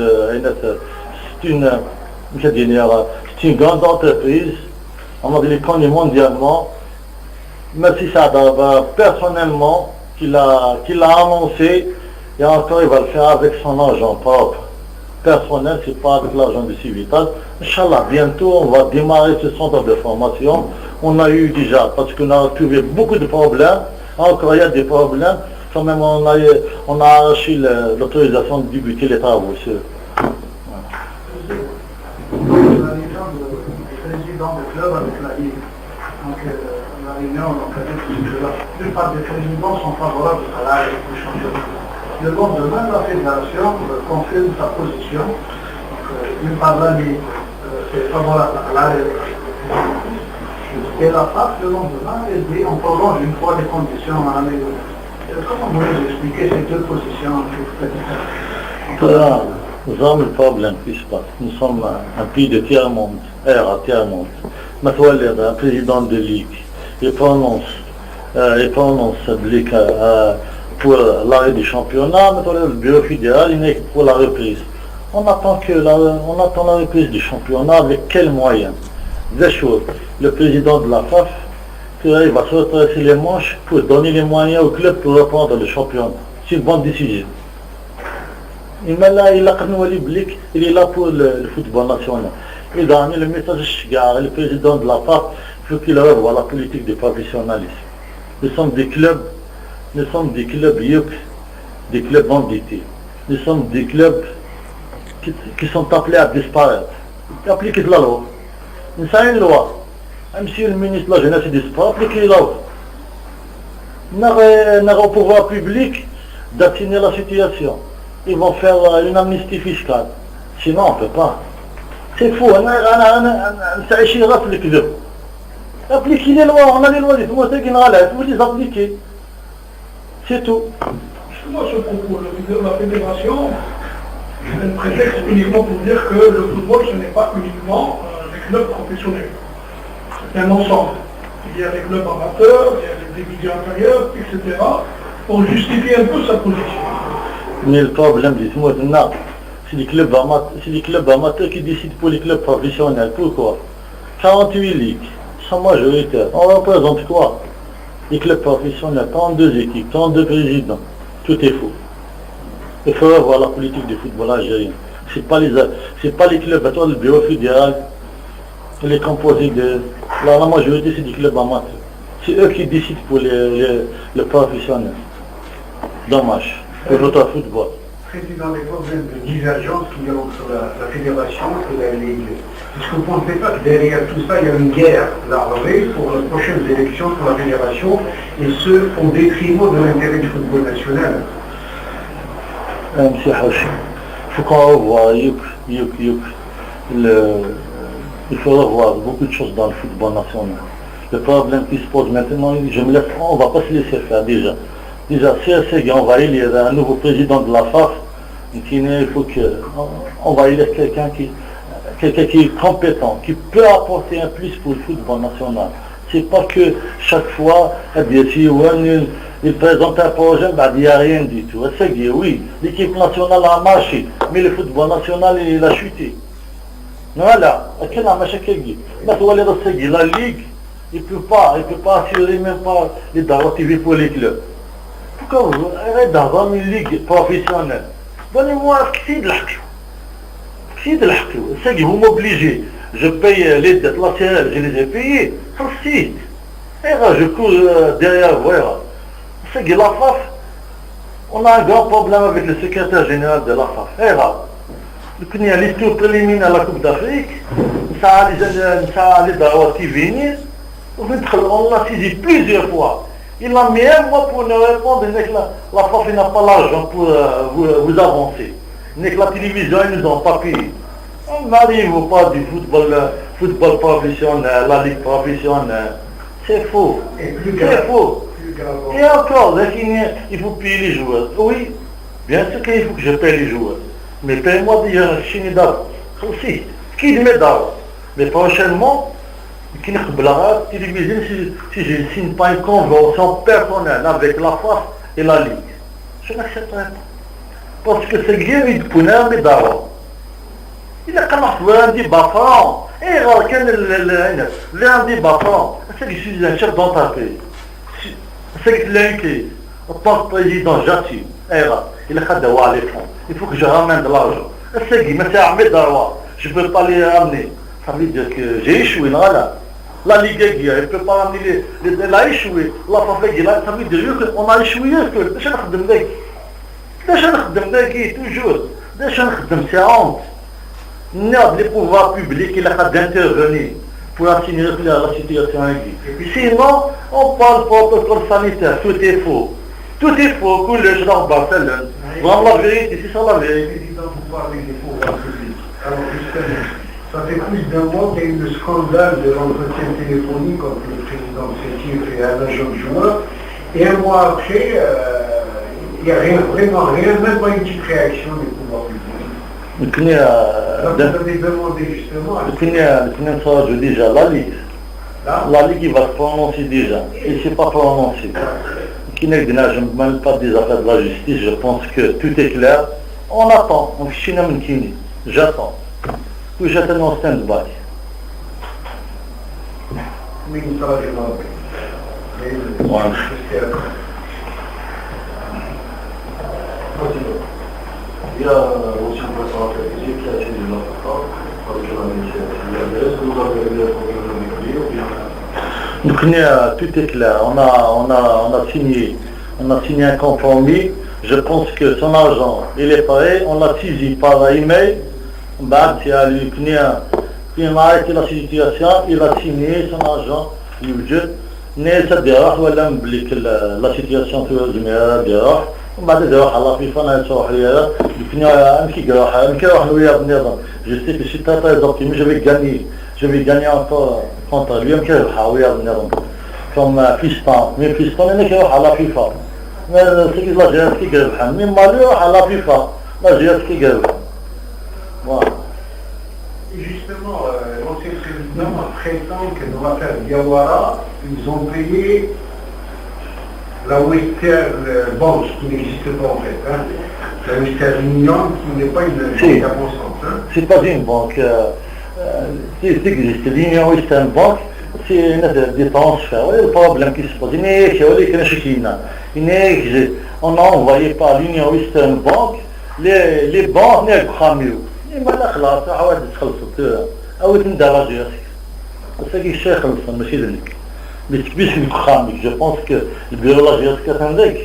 [SPEAKER 2] c'est une grande entreprise. On est connu mondialement. Merci Sadaba, personnellement, qu'il a annoncé, et encore il va le faire avec son argent propre. Personnel, c'est pas avec l'argent de Civital. Inch'Allah, bientôt on va démarrer ce centre de formation. On a eu déjà, parce qu'on a trouvé beaucoup de problèmes, encore il y a des problèmes, quand même on a arraché l'autorisation de débuter les travaux.
[SPEAKER 6] Président du club avec la Ligue. Donc la réunion, la plupart des présidents sont favorables à l'arrêt du championnat. Le lendemain, la fédération confirme sa position. Une part de la Ligue est favorable à l'arrêt. Et la FAF, le lendemain, elle dit on prolonge une fois les conditions à améliorer. Comment vous nous expliquez ces deux positions
[SPEAKER 2] nous avons le problème qui se passe. Nous sommes un pays de tiers-monde, tiers-monde. Maintenant, un président de Ligue, il prononce pour l'arrêt du championnat. Maintenant, le bureau fédéral, il est pour la reprise. On attend la reprise du championnat avec quels moyens? Deux choses. Le président de la FAF, il va se retracer les manches pour donner les moyens au club pour reprendre le championnat. C'est une bonne décision. Il est là pour le football national. Il a donné le message le président de la FAF, il faut qu'il revoie la politique du professionnalisme. Nous sommes des clubs yuk, des clubs bandités. Nous sommes des clubs qui sont appelés à disparaître. Appliquez la loi. Nous avons une loi. Monsieur le ministre de la Jeunesse et du Sport, appliquez la loi. Nous avons au pouvoir public d'atténuer la situation. Ils vont faire une amnistie fiscale. Sinon, on ne peut pas. C'est fou. Appliquez les lois. On a les lois. Vous les appliquez. C'est tout.
[SPEAKER 3] Justement, ce propos, le leader de la fédération, c'est un prétexte uniquement pour dire que le football, ce n'est pas uniquement des clubs professionnels. C'est un ensemble. Il y a des clubs amateurs, il y a des divisions inférieures, etc. pour justifier un peu sa position.
[SPEAKER 2] Mais le problème, dites-moi, c'est les clubs amateurs qui décident pour les clubs professionnels. Pourquoi? 48 ligues, sans majoritaire. On représente quoi? Les clubs professionnels, 32 équipes, 32 présidents. Tout est faux. Il faut revoir la politique du football algérien. C'est pas les clubs, le bureau fédéral, il est composé de... La majorité, c'est des clubs amateurs. C'est eux qui décident pour les professionnels. Dommage. Pour notre football.
[SPEAKER 6] Président, les problèmes de divergence qu'il y a entre la fédération et la Ligue. Est-ce que vous ne pensez pas que derrière tout ça, il y a une guerre d'armée pour les prochaines élections pour la fédération, et ce, au détriment de l'intérêt du football national?
[SPEAKER 2] Monsieur Hachi, il faut qu'on revoie, il faut revoir beaucoup de choses dans le football national. Le problème qui se pose maintenant, on ne va pas se laisser faire déjà. Déjà, si on va élire un nouveau président de la FAF, il faut qu'on va élire quelqu'un qui est compétent, qui peut apporter un plus pour le football national. C'est pas que chaque fois, il présente un projet, il n'y a rien du tout. Oui, l'équipe nationale a marché, mais le football national, il a chuté. Voilà, la Ligue, il ne peut pas assurer même pas les droits TV pour les clubs. Pourquoi vous arrêtez d'avoir une ligue professionnelle? Donnez-moi ce qui est de l'argent. C'est que vous m'obligez. Je paye les dettes, la CRL, je les ai payées. Si. Je cours derrière vous. C'est que la FAF, on a un grand problème avec le secrétaire général de la FAF. Il y a les tours préliminaires à la Coupe d'Afrique. Ça a les droits qui viennent. On l'a saisi plusieurs fois. Il a mis un mois pour nous répondre que la FAF n'a pas l'argent pour vous avancer. Que la télévision, ils nous ont pas payé. On n'arrive pas du football professionnel, la ligue professionnelle. C'est faux. C'est faux. Et encore, il faut payer les joueurs. Oui, bien sûr qu'il faut que je paye les joueurs. Mais paye-moi déjà Chine d'avant. Aussi, qui le met d'avant. Mais prochainement, qui ne peut pas télévision si je ne signe pas une convention personnelle avec la FAF et la Ligue. Je n'accepterai pas. Parce que c'est bien il peut mais d'avant. Il a quand même un débat franc. Et un débat franc. C'est que je suis un chef d'entreprise. C'est que l'inquiète. En tant que président, j'assume. Il a fait de voir les fonds. Il faut que je ramène de l'argent. C'est que je ne peux pas les ramener. Ça veut dire que j'ai échoué. La Ligue, elle ne peut pas ramener elle a échoué. La FAF, ça veut dire qu'on a échoué. Déjà, toujours. Déjà, c'est honte. Les pouvoirs publics, il a d'intervenir pour assigner la situation aiguë. Sinon, on parle protocole sanitaire, tout est faux. Tout est faux, que le genre Barcelone. Vraiment la vérité, c'est ça la vérité.
[SPEAKER 6] Président, vous parlez des pouvoirs publics. Alors justement, ça fait plus d'un mois qu'il y a eu le scandale de l'entretien téléphonique entre le président de Sétif et un agent de joueur. Et un mois après, il n'y a rien, vraiment rien, même pas une petite réaction des pouvoirs publics. Donc vous avez demandé justement...
[SPEAKER 2] Je dis déjà, la Ligue. La Ligue, il va se prononcer déjà. Il ne s'est pas prononcé. Je ne même pas des affaires de la justice, je pense que tout est clair. On attend, on fichine un kini. J'attends. Puis j'attends en stand-by.
[SPEAKER 6] Mais il sera demandé.
[SPEAKER 2] Il y a aussi un président qui a signé notre accord avec la est-ce que vous avez des problèmes avec lui ou bien? Donc tout est clair, on a signé un compromis. Je pense que son argent, il est prêt, on l'a saisi par email. Il a arrêté la situation, il a signé son argent, mais ça dérange, la situation dérange. بعد ذا حلا في فنا يسوح لي لكن أمشي جراحة أمشي راح نويا بنظام جستي في الشتاء تزوجتي مش جبي جاني contre lui أمشي راح ويا بنظام comme fiston mais fiston أنا كراح على فيفا ما سكيز لا جالسكي جربحان من مالي راح على فيفا لا جالسكي جربحان voilà.
[SPEAKER 6] Justement, l'ancien président prétend que dans l'affaire Diawara, ils ont payé la Western Bank qui n'existe pas en fait, hein. La Western Union qui n'est pas une banque à bon sens. Hein.
[SPEAKER 2] C'est pas une banque, c'est existe. L'Union Western Bank, c'est des transferts. Le problème qui se pose, on a envoyé par l'Union Western Bank les banques, les mieux. ما لا خلاص عواد تخلصت او تندرج يا اخي بس الشيخ خلص ماشي ذلك بيش الخامك جو بونس كو البيولوجيا كتندك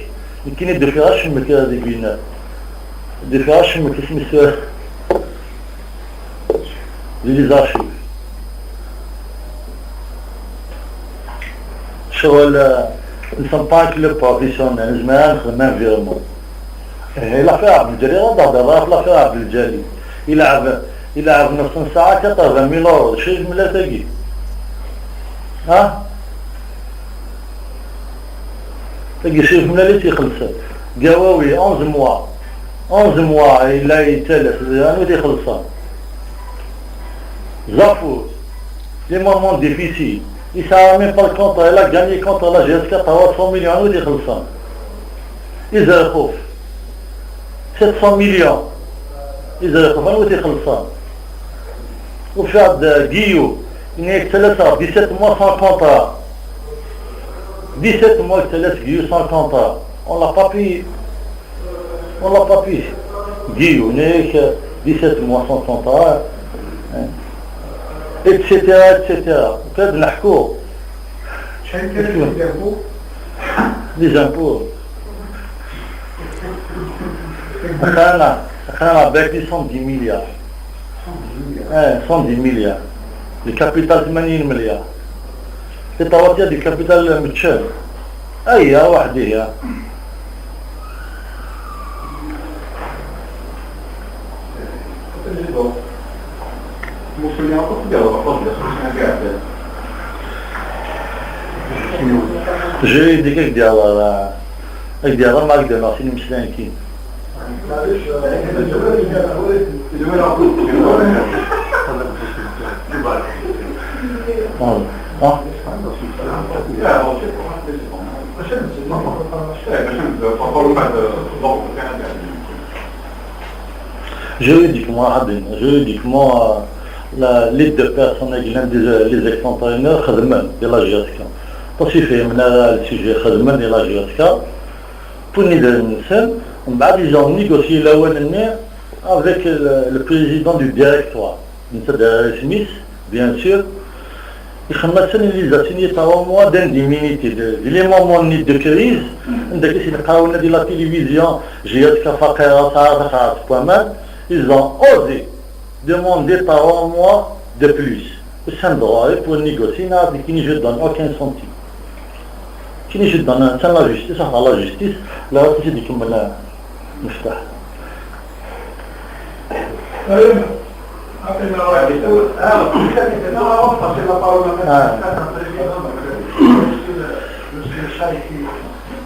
[SPEAKER 2] يمكن يدير فيها شمك هذه بينا يدير فيها شمك اسمي سؤال لي زارشيف شغل نسمى با كلوب بروفيسيونيل زمان خدمنا فيرمون لا فيها عبد الجليل هذا لا فيها عبد الجليل يلعب نص ساعة 80 مليون شيء من لا تلقي ها يشوف من اللي تيخلص قواوي 11 mois إلا يتلف يعني تيخلصها Zafou, les moments difficiles, il s'est même pas le compte, elle a gagné contre la GSK, 300 millions de dollars. Israël 700 millions. Israël où est خلصان. Au fait de Guillaume, il est 17 mois sans contrat. 17 mois il Guillaume sans contrat. On l'a pas payé. Guillaume, il est 17 mois sans contrat. etc. وكاد نحكوا les impôts اخانا باقي 110 مليار 110 مليار الكابيتال 80 مليار تطواتيا دي كابيتال متشال اي واحده هي جاي ديك ديال ما قدر ناسين مسلانكين juridiquement les deux personnes les ex-entraîneurs خدموا ديال لا جي اس كا طاشي فهمنا السيجي خدموا ديال لا جي اس كا pour ندير الانسان ومن بعد ils ont négocié الاولاني avec le président du directoire Mr. Smith bien sûr ils ont signé 3 mois d'indemnité les moments de crise عندك نلقاو ديال لا télévision جي اس كا فقيره صارت بوامات ils ont osé demander 3 mois de plus. C'est un droit pour négocier, qui ne donne aucun centime. Qui ne donne sans la justice, là c'est dit comme la مفتاح.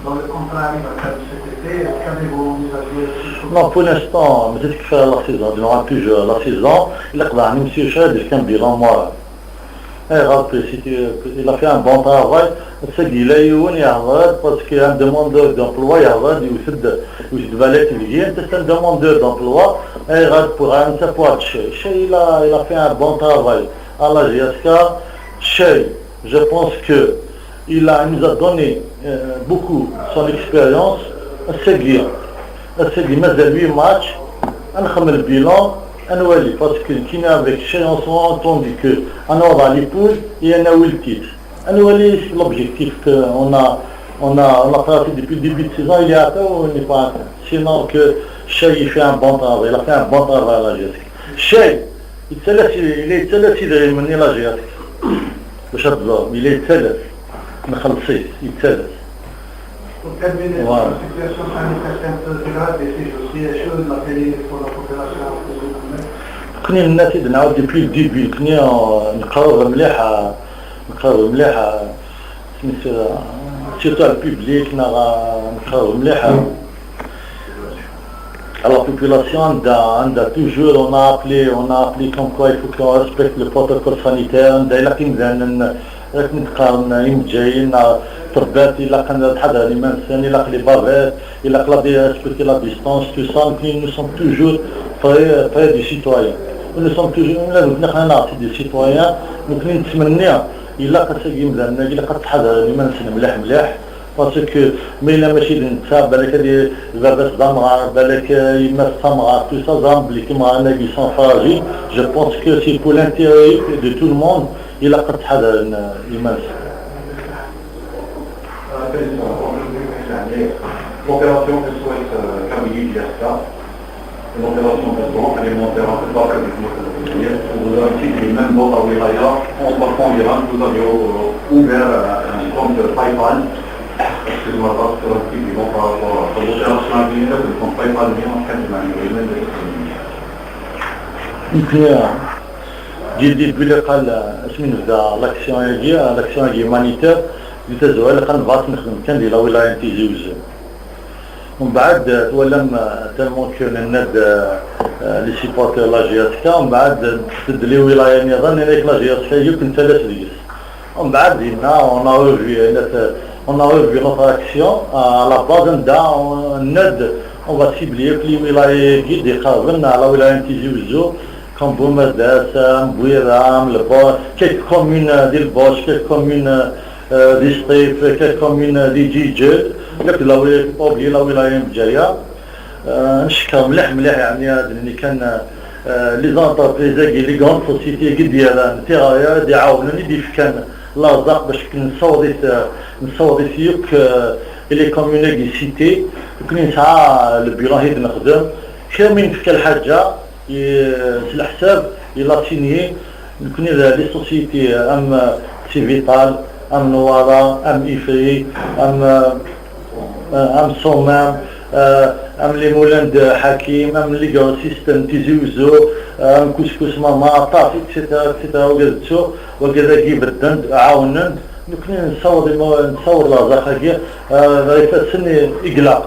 [SPEAKER 6] Dans le contrat cet été, qu'avez-vous envisagé?
[SPEAKER 2] Non, pour l'instant, peut-être qu'il fait la saison, il aura toujours la saison, il a quand même si cher, il a un bilan moi. Il a fait un bon travail, c'est qu'il a eu parce qu'il y a un demandeur d'emploi, il y a une valette c'est un demandeur d'emploi, pour un support, il a fait un bon travail à la GSK, je pense que il nous a donné beaucoup son expérience. C'est bien. Mais 8 matchs, on a le bilan, parce que qui n'est avec chez on s'est entendu que on aura les poules et on a eu le titre. C'est l'objectif qu'on a fait depuis le début de saison, il est atteint ou il n'est pas atteint. Sinon que Chay fait un bon travail, il a fait un bon travail à la GSK. Chay, il est de mener la GSK. Il est tellement. نخلصيه يتسلس.
[SPEAKER 6] Pour terminer, la situation sanitaire est un peu grave et c'est aussi chaud de la télé pour la population.
[SPEAKER 2] كنا الناس نعاود depuis le début كنا نقرر مليحة surtout le public نقرر مليحة à la population on a toujours on a appelé comme quoi il faut qu'on respecte le protocole sanitaire لكن نتقارن يوم جايين تربات إلا كان الحضر الإيمان الثاني إلا لي بافات إلا دي ريسبكتي لا ديستانس تو سا nous sommes toujours près des citoyens nous sommes toujours نحن نعطي des citoyens ممكن نتمنى إلا قد يمدلنا إلا قد الحضر الإيمان الثاني مليح parce que mais إلا ماشي نتساب بالك هادي البابات ضمغار بالك يما الصمغار tout ça ضامبلي كيما أنا qui sont fragiles je pense que c'est pour l'intérêt de tout le monde إلا قد حدا الإيمان
[SPEAKER 5] l'opération que souhaite Camille Giasca, une opération de banque alimentaire en fait pas que vous avez aussi les mêmes votes à Wilaya, en partant d'Iran, vous avez ouvert un compte PayPal, excusez-moi pas, sur le petit vivant par rapport à l'opération alimentaire, le compte PayPal vient en train de manipuler les
[SPEAKER 2] دي depuis le cas l'action humanitaire يتزوال قنبات نخدم كان ديال ولاية تيزي وزو ومن بعد تولم تالمون كان الند لي سيبورتير لا جي اس كا ومن بعد تسد لي ولاية نظن هناك لا جي اس كا يمكن 3 ديس ومن بعد دينا اون ا revu notre action à la base d'un NED. On va cibler les wilayas qui déclarent à la wilaya Tizi Ouzou, comme Boumadas, Mbouiram, le Bosch, quelques communes d'Il Bosch, quelques communes d'Istrif, quelques communes d'Idjidjel, la wilaya Mdjaya. نشكر مليح يعني كان لي زونتربريز لي غون سوسيتي ديال تيغايا يعاونوني كان لازق باش نصوضي فيك لي كومون كي سيتي كنا نسعى البيرون هيد نخدم كامل في الحاجه الحساب الى سيني كنا لي سوسيتي ام سيفيتال ام نوارا ام ايفري ام صومام ام لي مولاند حكيم ام لي جو سيستم تيزي وزو ام كسكس ماما طافي اكسيتيرا وكذا كي بدند عاونن كنا نصور لازاخاكي غير سني اقلاق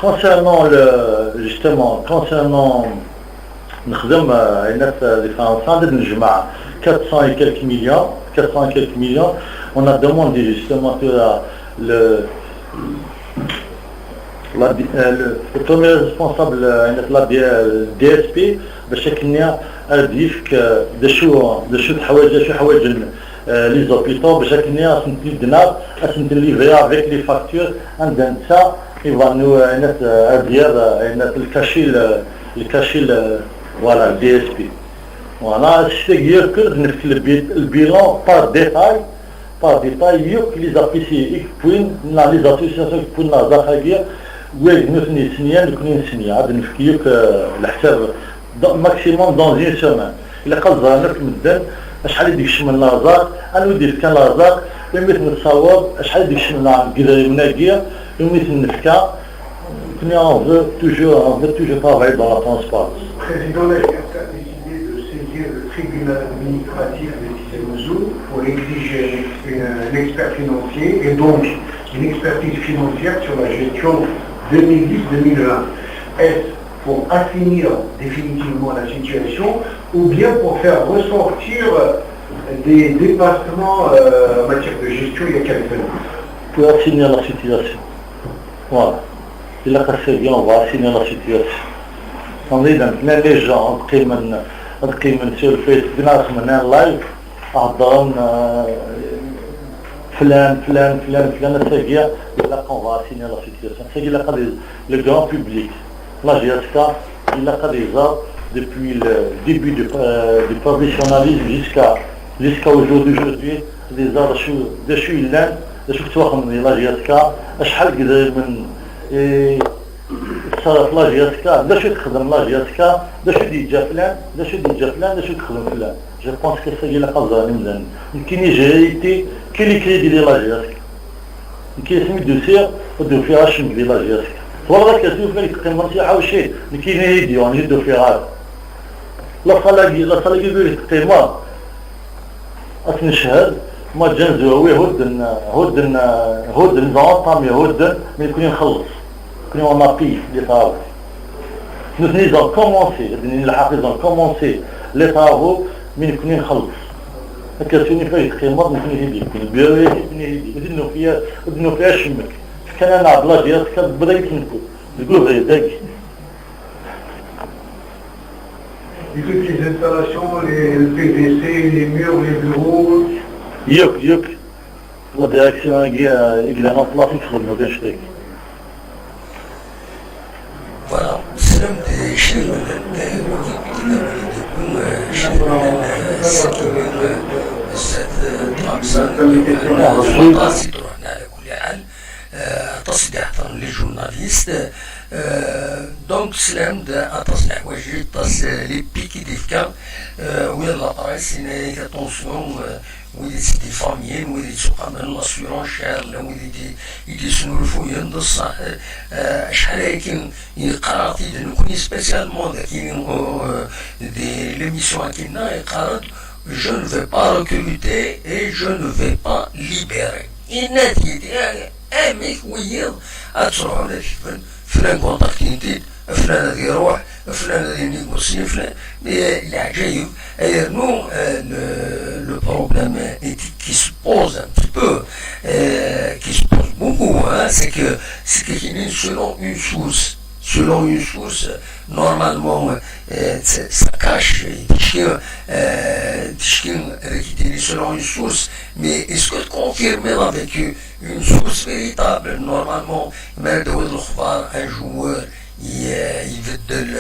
[SPEAKER 2] concernant نخدم الناس دي فرنسا نجمع 400 et quelques millions on a demandé justement le premier responsable de la DSP باش كنا اديفك شو حوايج لي زوبيتو باش كنا سنتيدنا سنتليفري افيك لي فاكتور عندنا نتا يبانو ناس ادير ناس الكاشيل فوالا دي اس بي فوالا سيغير كرد نفك البيلون بار ديتاي يوك لي زابيسي يكبوين لي زاسوسياسيون يكبوين لا زاخاكيا وين نثني سنيان نكون سنيا عاد نفكيوك الحساب ماكسيموم دون جين سومان الا قصدها نفك مدن شحال يديك شمن لازاق انا ودي كان لازاق يميت نتصاوب شحال يديك شمن كذا مناقيه يميت نفكا كنا on veut toujours travailler dans la transparence.
[SPEAKER 6] Président, la CAF a décidé de saisir le tribunal administratif de Tizi Ouzou pour exiger un expert financier et donc une expertise financière sur la gestion 2010-2020. Est-ce pour assainir définitivement la situation ou bien pour faire ressortir des dépassements en matière de gestion il y a quelques années?
[SPEAKER 2] Pour assainir la situation. Voilà. Il a cassé bien, on va assainir la situation. On est dans les gens qui من sur le fait بناس من لايف أحضرن فلان سيجيا il a qu'on va assainir la situation. C'est qu'il a le grand public. La GSK, il a des arts depuis le début du professionnalisme jusqu'à aujourd'hui, des arts de Chouillan, de Chouillan, la GSK, أشحال كذا من صارت لا GSK، ده شو تخدم لا GSK، ده شو ديجا فلان، ده شو تخدم فلان. Je pense que c'est la cause d'un يمكن يجي كي لي كريدي ديال لا GSK، يمكن يسمي دوسير ودوفي عشان ديال لا GSK. والله كتشوف لك تقيم نصيحة وشيء لكن يديو يعني يدو في عاد لا صلاقي يقول لك تقيمة أتنشهد ما جنزو هودن زعطام هودن من يكون يخلص يكون يونابي لي طاو نثني زون كومونسي الحقيقة كومونسي لي طاو من يكون يخلص كتشوفني فيه تقيمة من يكون يدي يكون بيرو يكون يدي ودنو فيها شمك كان انا عبد الله ديال كان بدا يتنكو يقول غير داك
[SPEAKER 6] Toutes les installations, les PVC, les murs, les bureaux.
[SPEAKER 2] يوك لا داكسيون يقلع انا طلعت نخدم ما كانش داك
[SPEAKER 1] فوالا سلام شنو تصديح لي جورناليست دونك سلام تصنع واجد لي بيكي ديفكا ويا لا بريس اتونسيون ويدي سيدي فاميين ويدي تسوق من لاسيورون شار ويدي يدي سنولفو يندص شحال هيك قراتي نكوني سبيسيالمون كاين دي ليميسيون كينا قرات je ne vais pas recruter et je ne vais pas libérer. النتيجة يعني أميك ويض أتروح لشفن فلان كونتاكتينتي فلان هذا يروح فلان هذا ينيغوسي فلان العجايب nous le problème éthique qui se pose un petit peu qui se pose beaucoup c'est que selon une source normalement ça cache selon une source, mais est-ce que confirmer avec une source véritable normalement un joueur يبدل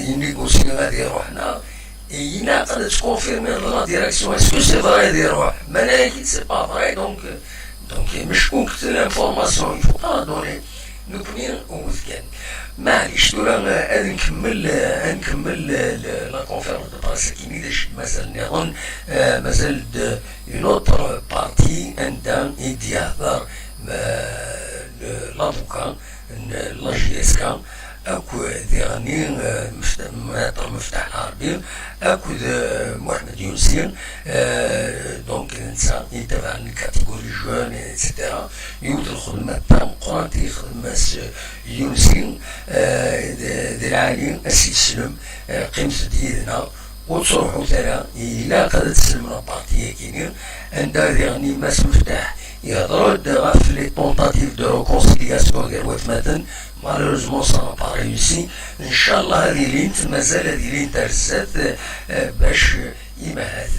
[SPEAKER 1] ينيغوسي غادي يروح et il a quand même confirmé dans la direction. Est-ce que c'est vrai de يروح؟ ما انا اكيد c'est pas vrai donc مش وقت l'information il faut pas donner نكمل وذكان معليش دولا نكمل لا كونفيرونس دو بريس كيمي داش مازال نظن مازال اون اوتر بارتي عندها يدي يهضر لافوكا لا جي اس كا اكو ذيغني مفتاح العربي اكو محمد يونسي دونك الانسان يتبع الكاتيجوري جوان اكسيتيرا يود الخدمة تاع قرانتي خدمة يونسي ديال العالي السلم قيمة ديالنا وتروحوا ثلا إلا قد تسلم لابارتي كاينين عندها ذيغني ماس مفتاح يهضروا في لي طونتاتيف دو ريكونسيلياسيون ديال واتماتن malheureusement ça n'a pas réussi ان شاء الله هذه لينت مازال هذه لينت رزات باش يمهد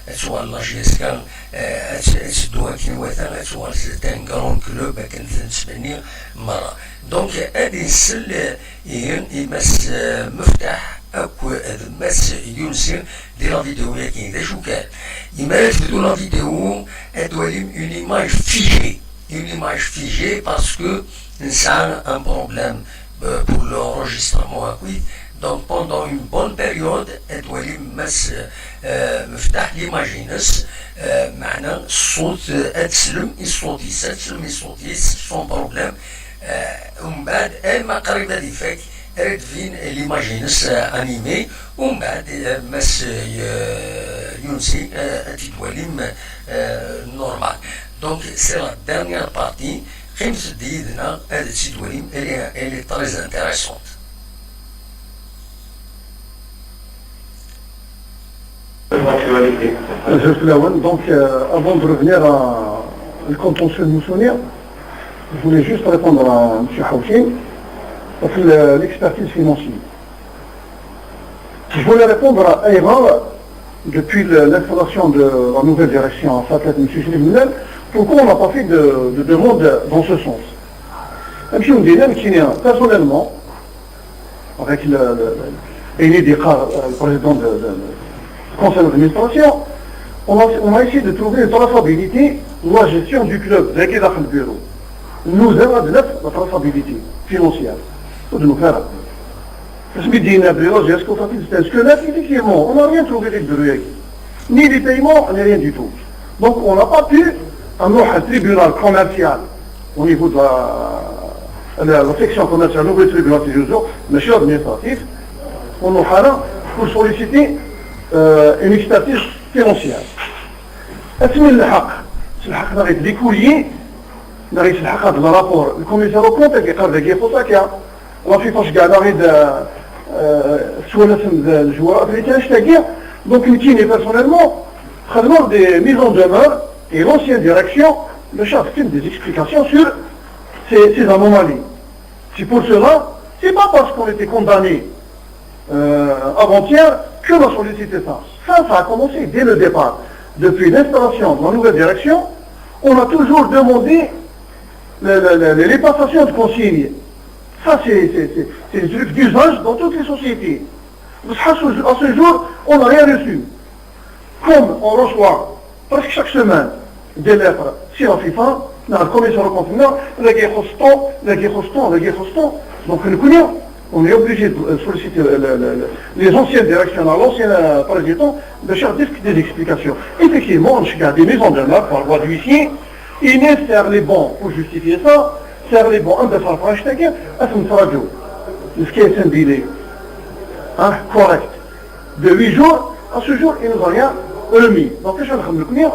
[SPEAKER 1] اتوال لا جيسكا اتدوها كي وثا اتوال سيتان كرون كلوب كنت نسبني مرة دونك هذه السل يمس مفتاح اكو مس يونسي دي لا فيديو كاين دا شو كان يمارس بدون لا فيديو ادواليم اون ايماج فيجي une image figée parce que ça a un problème pour l'enregistrement. Oui. Donc pendant une bonne période, elle doit مفتاح l'imagines معنى الصوت اتسلم يصوتيس sans problème ومن بعد ما قريبة دي فاك ريد فين l'imagines animé ومن بعد مس يونسي تدواليم normal. Donc c'est la dernière partie. خمس ديدنا هذا السيدواليم elle est très intéressante.
[SPEAKER 6] Donc avant de revenir à le contentieux de Moussounir, je voulais juste répondre à M. Haouchin sur l'expertise financière. Je voulais répondre à Aïra depuis l'installation de la nouvelle direction en Fatlet M. Chlibnel. Pourquoi on n'a pas fait de demande dans ce sens? M. Mdina, personnellement, avec le président du conseil d'administration, on a essayé de trouver une traçabilité dans la gestion du club, avec le bureau. Nous avons la traçabilité financière. Il faut nous faire. Parce que là, effectivement, on n'a rien trouvé avec le bureau. Ni les paiements, ni rien du tout. Donc on n'a pas pu un tribunal commercial au niveau de la section commerciale, le tribunal monsieur administratif, on a pour solliciter une expertise financière. اسم الحق نغيت لي كوليي نغيت الحق هذا الرابور الكوميسار كونت اللي قال لك فوتاكيا لا في فاش كاع نغيت سوالف الجوار اللي تاشتاكيا دونك نتيني بيرسونيلمون خدموا دي ميز en demeure et l'ancienne direction me cherche des explications sur ces anomalies. C'est pour cela, c'est pas parce qu'on était condamné avant-hier que l'on a sollicité ça. Ça a commencé dès le départ. Depuis l'installation de la nouvelle direction, on a toujours demandé les passations de consignes. Ça, c'est un truc d'usage dans toutes les sociétés. À ce jour, on n'a rien reçu. Comme on reçoit presque chaque semaine des lettres sur la FIFA, dans le commissaire au conteneur, donc on est obligé de solliciter les anciennes directions, l'ancien président, de chercher des explications. Effectivement, on a des mises en demeure par voie d'huissier, il sert les bons pour justifier ça, sert les bons, un de faire franchement, à son radio, ce qui est un délai correct. De 8 jours, à ce jour, il nous a rien ennemis. Donc,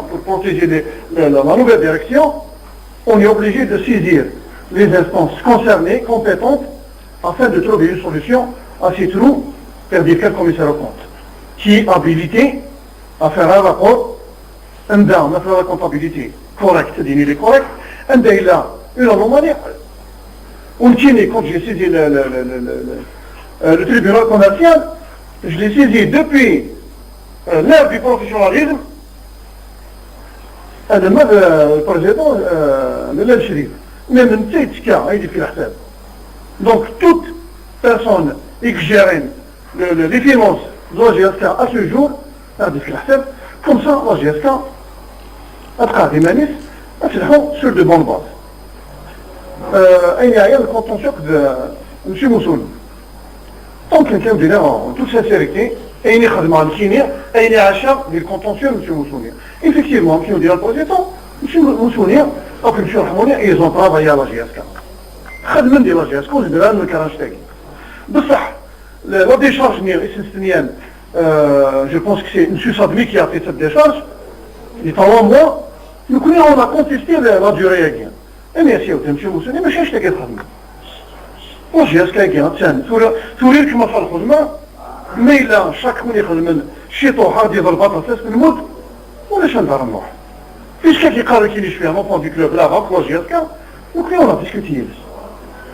[SPEAKER 6] pour protéger la nouvelle direction, on est obligé de saisir les instances concernées, compétentes, afin de trouver une solution à ces trous, c'est-à-dire quel commissaire au compte, qui est habilité à faire un rapport, on a fait la comptabilité correcte, il est correct, il a une anomalie. On tient, quand j'ai saisi le tribunal commercial, je l'ai saisi depuis l'ère du professionnalisme, le président de l'Algérie, même une petite cas, il fait la tête. Donc toute personne qui gère les finances de la GSK à ce jour, comme ça la GSK a des manifs sur de bonnes bases. Il y a le contentieux de M. Moussoul. Donc quelqu'un dit en toute sincérité, et il y a un achat du contentieux de M. Moussoul. Effectivement, M. le président, M. Moussoul, et M. Rahmouni, ils ont travaillé à la GSK. خدمة ديال لا جي اس كون جدران ما كرهش تاعي بصح لا ديشارج نير اسنستنيان je pense que c'est M. Sadmi qui a fait cette décharge il y a 3 mois nous on a contesté la durée mais si M. Moussouni ما شاش تاعي الخدمة لا جي اس كاين ثاني تورير كما في الخدمة ما إلا شاك من يخدم شي طوحة ديال البطاطس بالموت ولا شندار نروح فيش كيقرر كاين شويه نوفون دي كلوب لا غاك لا جي اس كا donc on a discuté.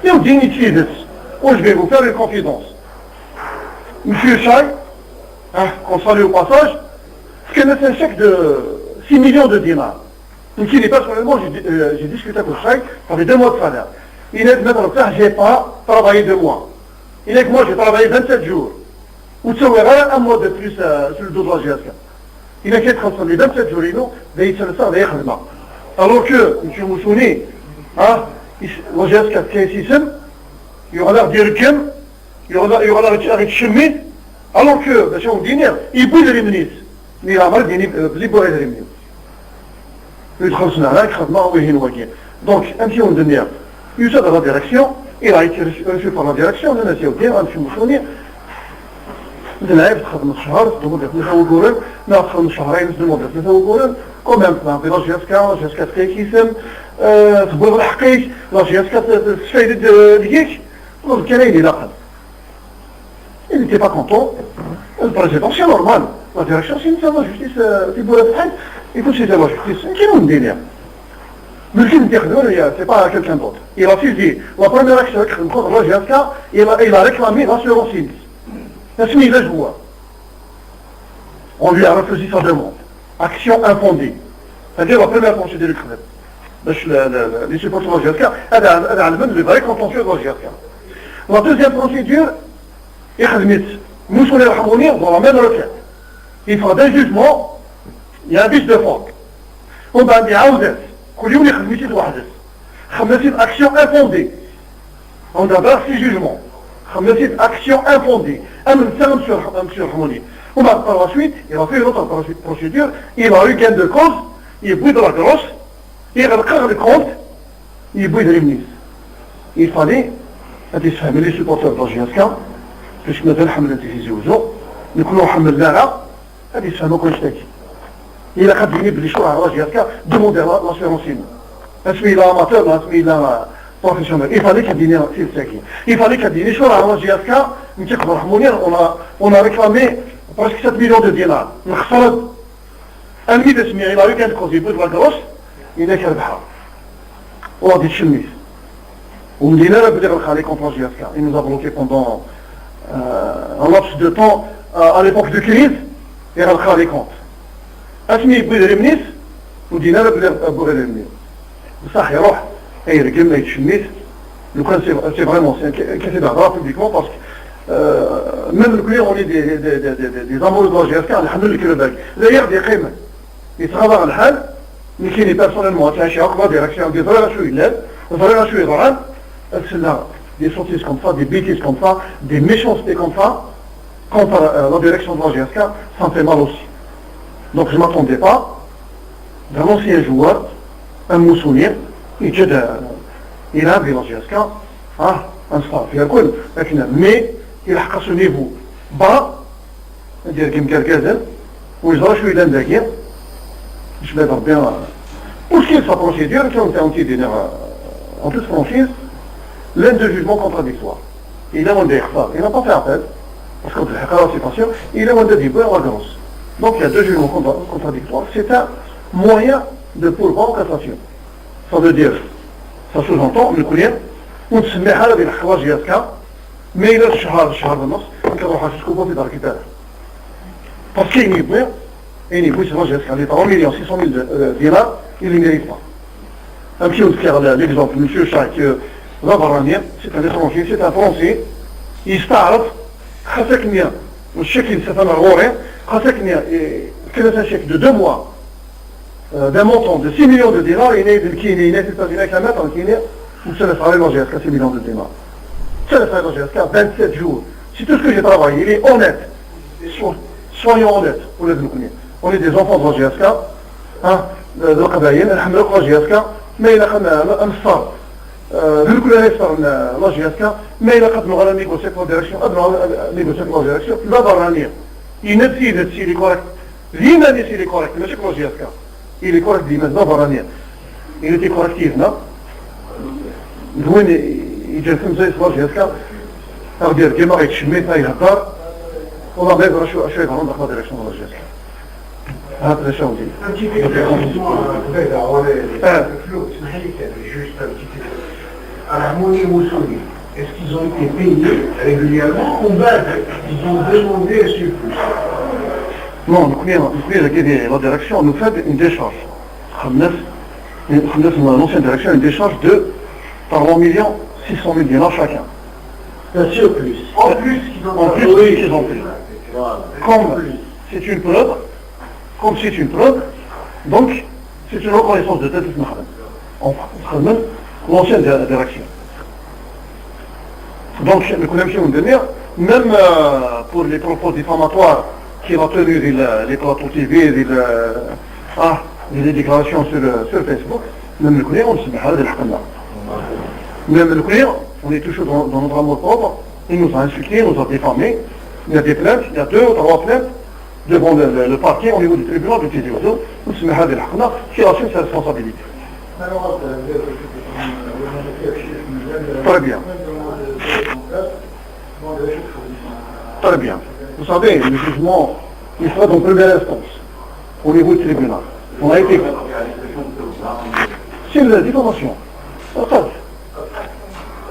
[SPEAKER 6] Et on dit, je vais vous faire une confidence. Monsieur Chai, qu'on salue au passage, ce que c'est un chèque de 6 millions de dinars. Donc il est personnellement, j'ai discuté avec Chai, ça fait 2 mois de salaire. Il est de mettre ça, j'ai pas travaillé 2 mois. Il est que moi j'ai travaillé 27 jours. Ou tu verras un mois de plus sur le dos de la GSK. Il est qu'être entre les 27 jours, il se le sert d'ailleurs. Alors que, M. Moussouni, la GSK qui est ici, il y aura l'air d'Irkem, il y aura l'air avec Chemit, alors que, monsieur Oudinier, il bouille les ministres. Mais il a mal dit, il bouille les ministres. Il transmet là, il transmet où il est. Donc, un petit Oudinier, il est dans la direction, il a été reçu par la direction, il a été reçu par M. Moussouni. نلعب تخدم الشهر لمدة 3 قرون ناخذ شهرين لمدة 3 قرون كمان في لا جي اس كا كيسم تبغي الحقيق لا جي اس كا تفايد ديك دونك كاين لا قد il n'était pas content le président c'est normal la direction c'est une la justice في بولا فحال يكون سي لا justice كاين ندير mais qui ne c'est pas quelqu'un d'autre il a saisi la première action contre la GSK il a réclamé l'assurance sinistre. On lui a refusé sa demande. Action infondée. C'est-à-dire la première procédure les supporters de la GSK, elle a le vrai contentieux de la GSK. La deuxième procédure, Moussouni Rahmouni dans la même requête. Il fera d'un jugement, il y a un vice de forme. On va dire كل يوم يخدم شي واحد 5 actions infondées. On a d'abord 6 jugements. 5 actions infondées. Monsieur Rahmouni. Par la suite, il a fait une autre procédure, il a eu gain de cause, il bouille de la grosse, il a le compte, il bouille de l'imnis. Il fallait تفهم لي سيبورتور د جي اس كا باش مثلا حملت في زوجو نكونوا حملنا لها هذه تفهموا كل شيء إلا قد يبني شو على جي اس كا دوموندي لاسيرونس اسمي لا اماتور اسمي لا بروفيسيونيل يفالي كديني في الساكن يفالي كديني شو على جي اس كا نتيق رحموني انا ريكلامي presque 7 millions de dinars نخسرت أمي باسمي إلا يو كانت كوزي بود لاكروس إلا كربحها وغادي تشميس ومدينا لا بدي الخالي contre جي اس كا il nous a bloqué pendant un laps de temps à l'époque de crise et elle a les comptes اسمي بغي الرمنيس ودينا لا بغي الرمنيس بصح يروح اي رجل ما يتشميس لو كان سي فريمون كاسي d'argent publiquement parce que même le client on est des amoureux de la GSK الحمد لله كيلو بالك d'ailleurs دي قيمة يتغاضى على الحال mais qui est personnellement attaché à la direction des vraies شوية ضران là des sottises comme ça, des bêtises comme ça, des méchancetés comme ça contre la direction de la GSK, ça me fait mal aussi. Donc je ne m'attendais pas d'un ancien joueur, un Moussouni, il a vu la GSK, un staff, mais il a ce niveau bas, c'est-à-dire qu'il me ويجرى شويه لنداكير باش لا يضرب بها وشكي sa procédure qui ont été en toute franchise l'un de jugement contradictoire. Il a demandé Ikhfar, il n'a pas fait appel parce qu'on a la citation, il a demandé d'Iboué en Ragros. Donc il y a deux jugements contradictoires. C'est un moyen de pourvoi en cassation. Ça veut dire, ça sous-entend, le coulier, on se met à la ville Khawaj Yaska, mais il a le shahar de nos, il a le jusqu'au bout de l'archipel. Parce qu'il n'y a et il y a Yaska, il est à 1 600 000 dinars, il ne mérite pas. Un petit autre l'exemple, M. Chac, c'est un étranger, c'est un français, il s'arrête, خاصك والشكل سفن الغوري خاصك كانت un chèque de 2 mois d'un montant de 6 millions de dinars il est بالكيني il est c'est-à-dire كما tranquille وسلف على لوجي jusqu'à 6 millions de dinars سلف على لوجي jusqu'à 27 jours c'est tout ce que j'ai travaillé il est honnête soyons honnêtes on est des enfants de لوجي jusqu'à ذو قبائل نحملوا لوجي jusqu'ى ما إلا خدنا أمصار كل يصير لاجياسكا ما إلا قد نغلا نيغوسيك لا ديريكسيون نيغوسيك لا ديريكسيون لا برانية ينفي ذات سيري كوريكت ديما دي سيري كوريكت ماشي لاجياسكا إلي كوريكت ديما لا برانية إلي تي كوريكتيفنا وين يجي خمسة لاجياسكا تغدير كيما غيتشميت يهدر والله ما يقدر شوية يهرون داخل لا ديريكسيون لاجياسكا هذا شو دي
[SPEAKER 7] un petit peu flou, juste un petit peu. Harmonie Moussouli, est-ce qu'ils ont été payés régulièrement ou bien ils ont demandé un surplus?
[SPEAKER 6] Non, la direction nous fait une décharge. L'ancienne direction une décharge de 3 600 000 dinars chacun.
[SPEAKER 7] Un surplus. En plus qu'ils ont
[SPEAKER 6] payé. Comme c'est une preuve, donc c'est une reconnaissance de tête de on même l'ancienne direction. Donc, nous connaissons même pour les propos diffamatoires qu'il a tenus les plateaux TV, les déclarations sur Facebook, même nous connaissons, on est toujours dans notre amour propre, il nous a insultés, il nous a diffamés, il y a des plaintes, il y a 2 ou 3 plaintes devant le parquet au niveau du tribunal de Tizi Ouzou, qui assume sa responsabilité. Très bien. Très bien. Vous savez, le jugement, il sera dans première instance, au niveau du tribunal. On a été... C'est la diffamation.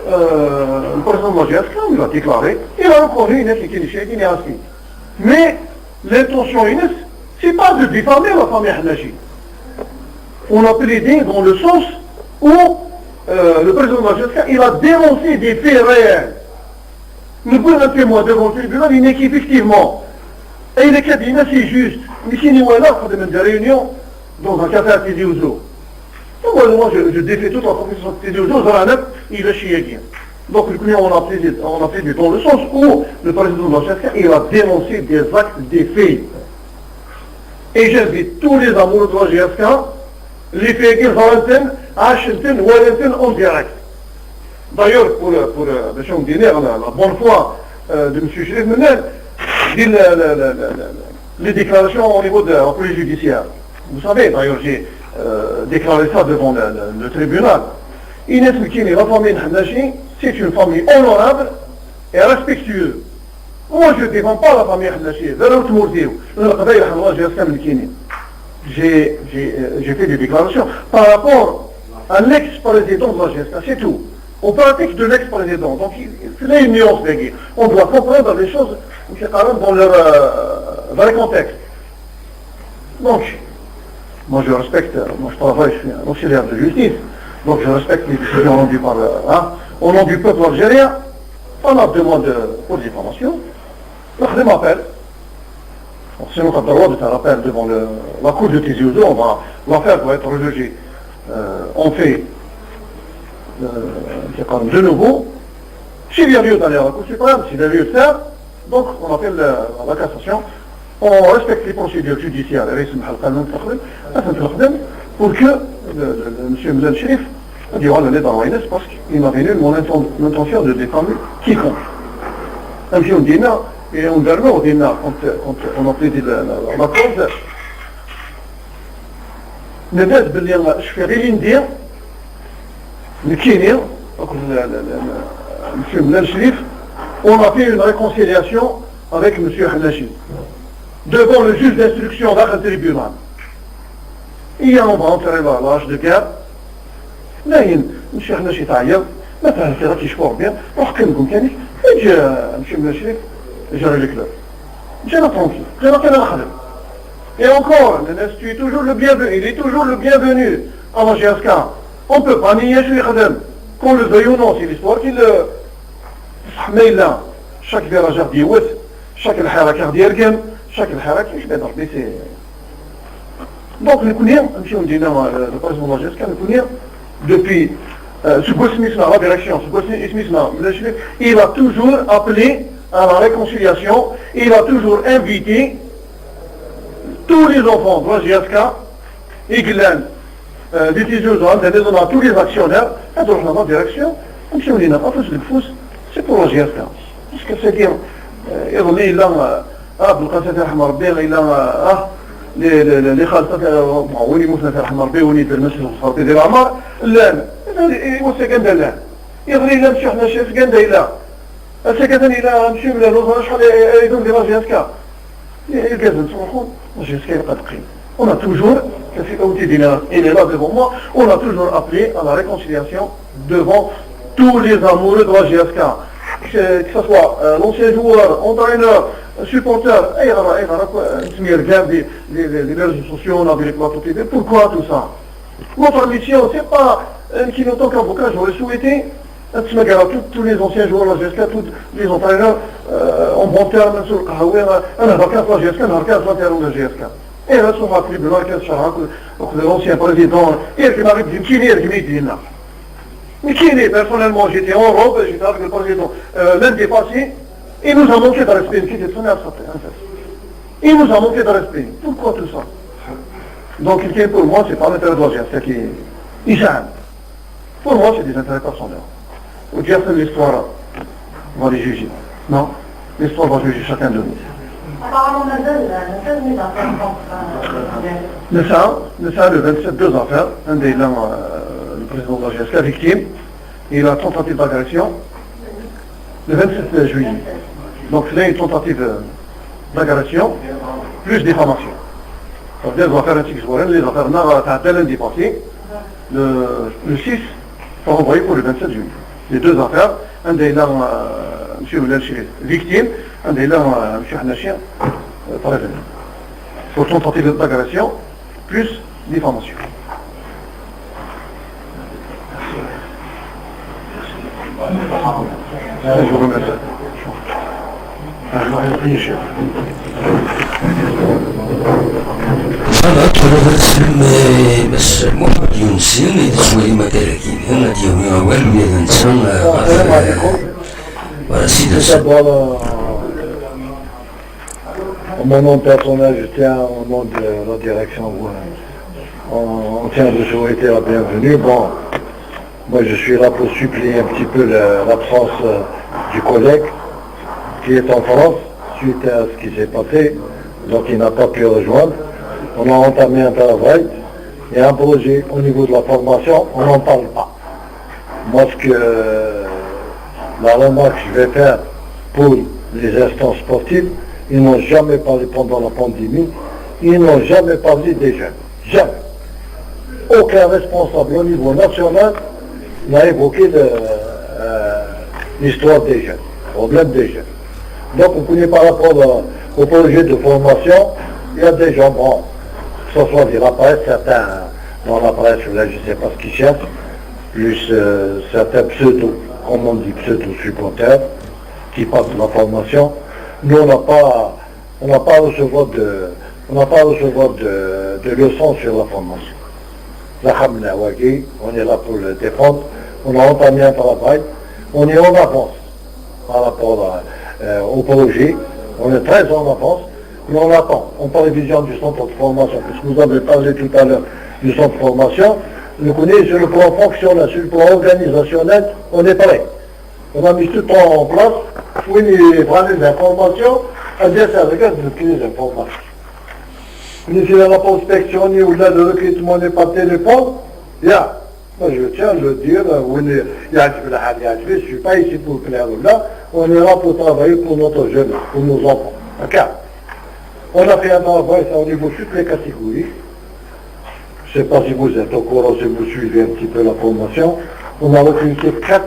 [SPEAKER 6] Le président de la GSK, il a déclaré, il a reconnu Inès et Kéniché, mais l'intention Inès, c'est pas de diffamer la famille Hanachi. On a plaidé dans le sens où le président de la GSK, il a dénoncé des faits réels. Nous pouvons un témoin devant le tribunal, il n'est qu'effectivement. Et le cabinet, c'est juste. Mais si nous, là, on fait des réunions dans un café à Tizi Ouzou. Moi, je défais toute la profession de Tizi Ouzou, il est chié. Donc, on a plaidé dans le sens où le président de la GSK, il a dénoncé des actes, des faits. Et j'invite tous les amoureux de la GSK, les faits qu'ils ont Ashenten ou en direct. D'ailleurs, pour la bonne foi de M. Chérif Menel, les déclarations au niveau de la police judiciaire. Vous savez, d'ailleurs, j'ai déclaré ça devant le tribunal. Inès Mekini, la famille Hanachi, c'est une famille honorable et respectueuse. Moi, je ne défends pas la famille Hanachi. J'ai fait des déclarations par rapport à l'ex-président de la GSK, c'est tout. On pratique de l'ex-président, donc il y a une nuance. On doit comprendre les choses dans leur vrai contexte. Donc, moi je respecte, moi je travaille, je suis un auxiliaire de justice, donc je respecte les décisions rendues par au nom du peuple algérien. On a demande pour diffamation, je m'appelle. C'est notre droit de faire appel devant la cour de Tizi Ouzou, l'affaire doit être rejugée. On fait de nouveau, s'il y a lieu d'aller à la Cour suprême, s'il y a lieu de faire, donc on appelle la cassation, on respecte les procédures judiciaires, pour que M. Mzal Chérif dira le lait dans l'Aïnès, parce qu'il m'a venu mon intention de défendre quiconque. M. Ndina, Et on a quand on a pris la cause, الناس باللي شفاغيين ندير الكينيا monsieur Mlal Sherif, on a fait une réconciliation avec monsieur Hanashi devant le juge d'instruction dans le tribunal. Et on va entrer dans l'âge de guerre. ناين monsieur Hanashi تعيط ما فهمت غير كيشفور بيان وحكمكم كاني جا monsieur Mlal Sherif جرى لي كلاب جانا ترونكي جانا كان نخدم. Et encore, tu es toujours le bienvenu, il est toujours le bienvenu à la GSK. On ne peut pas nier Cheikh Khadem. Qu'on le veuille ou non, c'est l'histoire qui le... là. Chaque virage d'Iwet, chaque الحركة ديالكم, chaque الحركة je vais dormir, c'est... Donc le Kounir, monsieur Mdina, le président de la GSK, le Kounir, depuis ce Gosmisma, la direction, ce Gosmisma, il a toujours appelé à la réconciliation, il a toujours invité tous les enfants de la GSK, Iglan, des Tizouzan, tous les actionnaires, à la direction, comme si on dit, c'est pour la GSK. Parce que c'est-à-dire, il a Abdel Qassat al-Ahmar Bey, il a les Khalsat al-Mawini, Moussa al-Ahmar Bey, وني بالمسجد الخاطئ ديال العمار، لا، وسكن لا، يغني إلا مشي حنا شي سكن إلا، سكن إلا مشي من الوزارة شحال يدون ديال la GSK. On a toujours, il est là devant moi, on a toujours appelé à la réconciliation devant tous les amoureux de la GSK. Que ce soit l'ancien joueur, entraîneur, supporter, les réseaux sociaux, on a vu les plateaux TV. Pourquoi tout ça? Notre mission, c'est pas qui en tant qu'avocat, j'aurais souhaité tous les anciens joueurs de la GSK, tous les entraîneurs en bon terme sur le Kahaoué, un avocat de la GSK, un avocat de la GSK. Et là, sur le tribunal, l'ancien président, il qui m'arrive d'une kiné, il qui dit là. Mais kiné, personnellement, j'étais en robe, j'étais avec le président lundi passé, il nous a manqué de respect, il nous a manqué de respect. Pourquoi tout ça? Donc, pour moi, c'est pas l'intérêt de la GSK qui est. Pour moi, c'est des intérêts personnels. Ou dire que l'histoire va les juger. Non, l'histoire va juger chacun de nous.
[SPEAKER 8] Apparemment,
[SPEAKER 6] le 27, deux affaires. Un des là, le président de la GSK, victime, il a tentative d'agression le 27 juillet. Donc là, une tentative d'agression plus diffamation. Ça veut dire les affaires antiques, les affaires n'a lundi passé, le 6, sont envoyées pour le 27 juillet. Les deux affaires, un des là, M. Mlal Sherif, victime, un des là, M. Hanachi, prévenu. Pour tentative d'agression, plus diffamation. Je vous remercie.
[SPEAKER 1] أنا طلب السلم بس محمد يونسي يدسوي مداركين هنا ديومي أول ويدنسان
[SPEAKER 2] Mon nom personnel, je tiens au nom de la direction, on tient de souhaiter la bienvenue. Bon, moi je suis là pour supplier un petit peu l'absence du collègue qui est en France suite à ce qui s'est passé, donc il n'a pas pu rejoindre. On a entamé un travail et un projet au niveau de la formation, on n'en parle pas. Moi, la remarque que je vais faire pour les instances sportives, ils n'ont jamais parlé pendant la pandémie, ils n'ont jamais parlé des jeunes. Jamais. Aucun responsable au niveau national n'a évoqué l'histoire des jeunes, le problème des jeunes. Donc on connaît par rapport au projet de formation, il y a des gens, bon, que ce soit de la presse, certains dans la presse, là je ne sais pas ce qu'ils cherchent, plus certains pseudo, comme on dit, pseudo-supporters, qui parlent de la formation. Nous on n'a pas à recevoir de leçons sur la formation. On est là pour le défendre, on a entamé un travail, on est en avance par rapport au projet, on est très en avance, mais on attend. On parle vision du centre de formation, puisque vous avez parlé tout à l'heure du centre de formation, nous connaissons sur le plan fonctionnel, sur le plan organisationnel, on est prêt. On a mis tout en place
[SPEAKER 7] où il prend les informations, à dire ça regarde depuis les informations. Ni si la prospection ou là le recrutement n'est pas téléphone, ya. Moi je tiens à le dire, je ne suis pas ici pour plaire là, on est là pour travailler pour notre jeune, pour nos enfants. D'accord. On a fait un travail au niveau de toutes les catégories. Je ne sais pas si vous êtes au courant, si vous suivez un petit peu la formation. On a recruté 4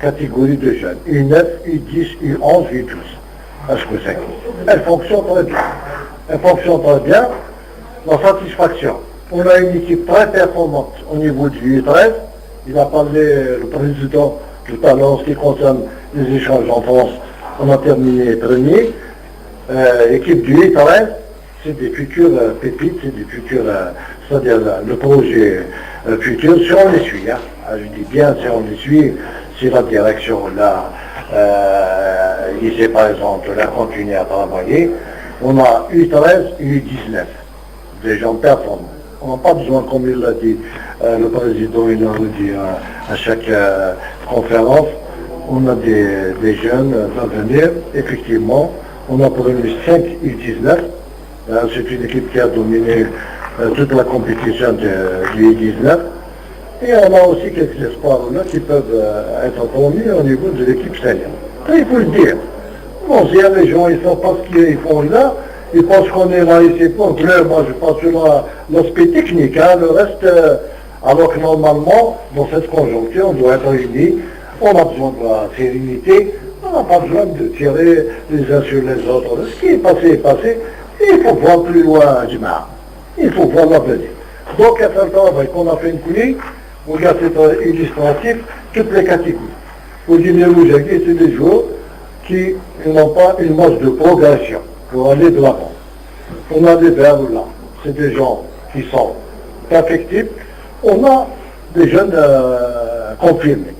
[SPEAKER 7] catégories de jeunes. U9, U10, U11, U12. Est-ce que c'est? Elle fonctionne très bien. Elle fonctionne très bien. La satisfaction. On a une équipe très performante au niveau du U13. Il a parlé, le président, tout à l'heure, en ce qui concerne les échanges en France. On a terminé premier. L'équipe du U13, c'est des futurs pépites, c'est des futurs, c'est-à-dire le projet futur, si on les suit. Hein. Je dis bien, si on les suit, si la direction là, ici par exemple, là, continue à travailler, on a U13, U19, des gens performants. On n'a pas besoin, comme il l'a dit, le président, il l'a dit à chaque conférence, on a des jeunes à venir, effectivement, on a promu 5 U19, c'est une équipe qui a dominé toute la compétition du U19, et on a aussi quelques espoirs là qui peuvent être promus au niveau de l'équipe senior. Et il faut le dire. Bon, si les gens ils ne savent pas ce qu'ils font là, ils pensent qu'on est là ici pour clair. Moi je pense sur l'aspect technique, hein, le reste, alors que normalement, dans cette conjoncture, on doit être unis, on a besoin de la sérénité, on n'a pas besoin de tirer les uns sur les autres. Ce qui est passé est passé, et il faut voir plus loin du mar. Il faut voir l'avenir. Donc à ce travail qu'on a fait une couille, on regarde c'est illustratif, toutes les catégories. Au dîner rouge, c'est des joueurs qui n'ont pas une marge de progression pour aller de l'avant. On a des verbes là, c'est des gens qui sont perfectibles. On a des jeunes confirmés.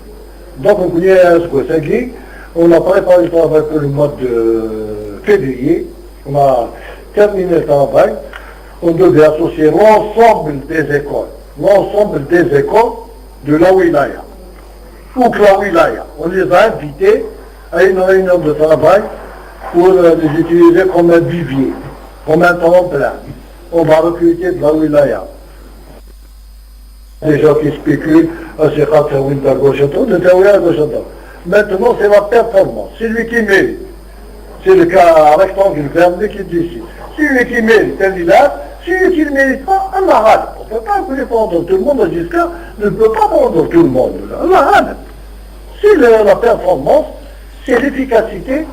[SPEAKER 7] Donc on connaît ce que c'est. On a préparé le travail pour le mois de février. On a terminé le travail. On devait associer l'ensemble des écoles de la wilaya. Toute la wilaya. On les a invités à une réunion de travail pour les utiliser comme un vivier, comme un tremplin. On va recruter de la wilaya. Les gens qui spéculent, c'est quand c'est une à gauche à droite. Maintenant, c'est la performance. C'est lui qui mérite. C'est le cas rectangle fermé qui décide. Celui qui mérite un village, celui qui ne mérite pas, un arabe. On ne peut pas prendre tout le monde jusqu'à ne peut pas prendre tout le monde. Un arabe. C'est la performance, c'est l'efficacité,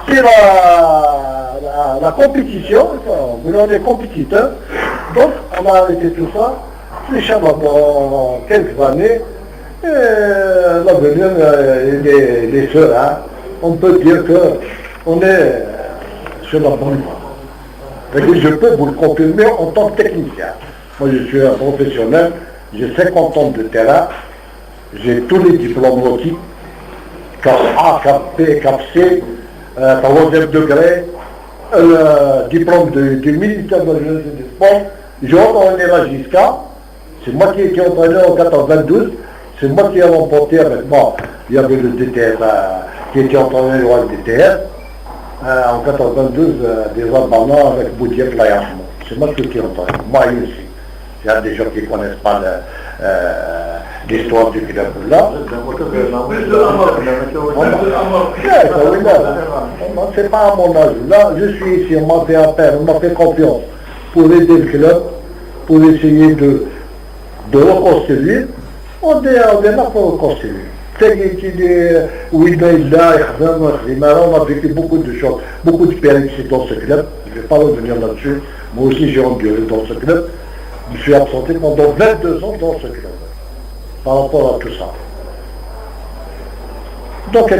[SPEAKER 7] c'est la compétition. On est compétiteurs. Donc, on a arrêté tout ça. Les chambres dans quelques années, l'avenir est serein. On peut dire qu'on est sur la bonne voie. Je peux vous le confirmer en tant que technicien. Moi, je suis un professionnel, j'ai 50 ans de terrain, j'ai tous les diplômes requis, CAP A, CAP B, CAP C, 3e degré, diplôme du ministère de la Jeunesse et des Sports. J'ai entraîné la JISCA, c'est moi qui ai été entraîné en 1992, c'est moi qui ai remporté avec moi. Il y avait le DTR qui était entraîné au DTR. En 92, des Albanais avec Boudief Layachmo. C'est moi qui ai entraîné, moi aussi. Il y a des gens qui ne connaissent pas l'histoire du club là. C'est pas à mon âge. Là, je suis ici, on m'a fait appel, on m'a fait confiance pour aider le club, pour essayer de reconstruire. On est là pour reconstruire. Oui, là, on a vécu beaucoup de choses, beaucoup de péripéties dans ce club. Je ne vais pas revenir là-dessus. Moi aussi, j'ai enduré dans ce club. Je suis absenté pendant 22 ans dans ce club, par rapport à tout ça. Donc,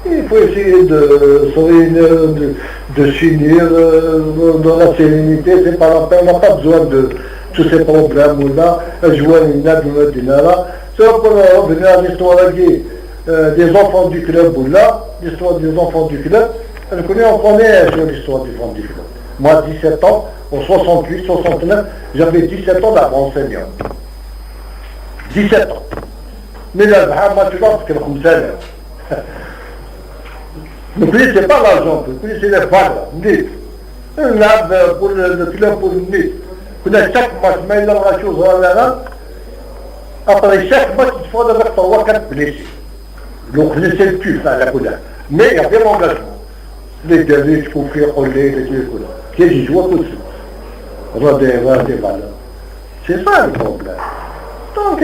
[SPEAKER 7] il faut essayer de se réunir, de s'unir dans la sérénité. C'est pas la peine, on n'a pas besoin de tous ces problèmes-là, jouer une aide ou une là. C'est pour revenir à l'histoire des enfants du club là, l'histoire des enfants du club. On connaît sur l'histoire des enfants du club. Moi, 17 ans, en 68, 69, j'avais 17 ans d'avant enseignant. 17 ans. Mais là, tu vois, parce que le Le prix, c'est pas l'argent, le prix, c'est les valeurs. نلعب الكلاب والنيت كنا chaque match ما إلا ما نشوف رانا après chaque match il faut avec 3 ou 4 blessés donc c'est le cul à la couleur mais il y a bien l'engagement les derniers qu'il faut faire rouler les trucs qui j'y joue tout de suite on a des valeurs c'est ça le problème donc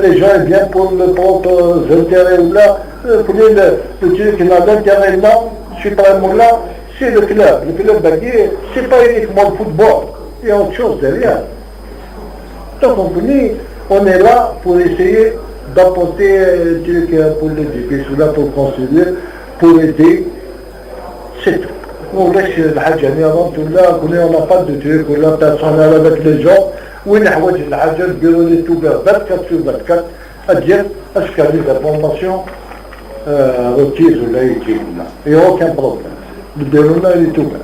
[SPEAKER 7] les gens viennent pour le propre intérêt ou là pour le truc qui n'a d'intérêt là je suis pas là, c'est le club. Le club baguette, c'est pas uniquement le football. Il y a autre chose derrière. Donc on est là pour essayer d'apporter un truc pour l'éducation, là pour construire, pour aider. C'est tout. On laisse le hajjani avant tout là, on n'a pas de truc, on a personnel avec les gens, où il y a le hajjani, bureau de tout, 24 sur 24, à dire, est-ce qu'il y a des informations requises ou là, il n'y a aucun problème. Le déroulement est tout là.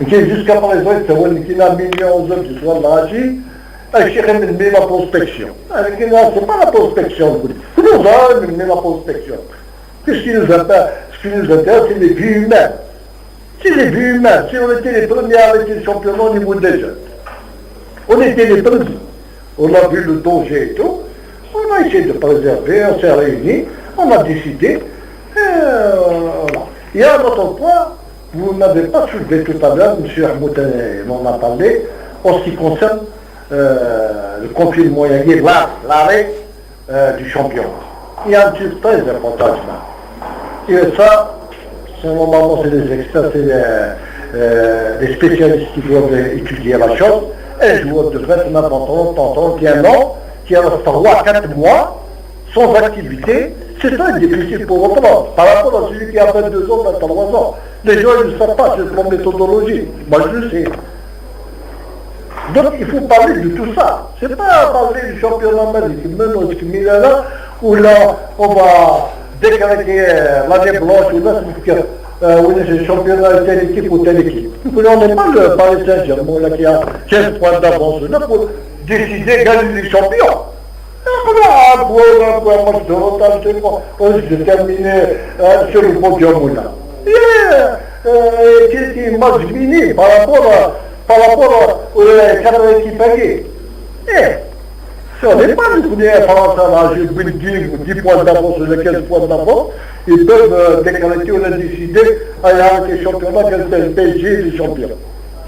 [SPEAKER 7] Jusqu'à présent, il y a 1 million de soins de l'Asie, il y a la prospection. C'est pas la prospection. Nous avons la prospection. Ce qui nous intéresse, c'est les vies humaines. C'est les vies humaines. Si on était les premiers avec le championnat au niveau des jeunes, on était les premiers. On a vu le danger et tout. On a essayé de préserver, on s'est réunis. On a décidé, voilà. Il y a un autre point, vous n'avez pas soulevé tout à l'heure, M. Ahmoutan m'en a parlé, en ce qui concerne le confinement, il y a l'arrêt du champion. Il y a un truc très important. Et ça, normalement c'est les experts, c'est les spécialistes qui doivent étudier la chose, et je dois devrait n'importe temps, qui a un an, qui reste 3 à 4 mois, sans activité, c'est très difficile pour reprendre. Par rapport à celui qui a 22 ans, 23 ans. Les gens ne savent pas, c'est la méthodologie. Moi je le sais. Donc il faut parler de tout ça. C'est pas parler du championnat magique, là, où là on va décréter l'année blanche, ou là c'est le championnat de telle équipe ou telle équipe. On n'est pas le Paris Saint-Germain là, qui a 15 points d'avance là pour décider de gagner les champions. Pour un match de retard, on s'est terminé sur le podium là. C'est un match fini par rapport aux 4 équipes payées. Si on n'est pas le premier France à la building, 10 points d'avance sur les 15 points d'avance, ils peuvent décréter ou décider à l'arrêt des championnats quel c'est le PSG des champions.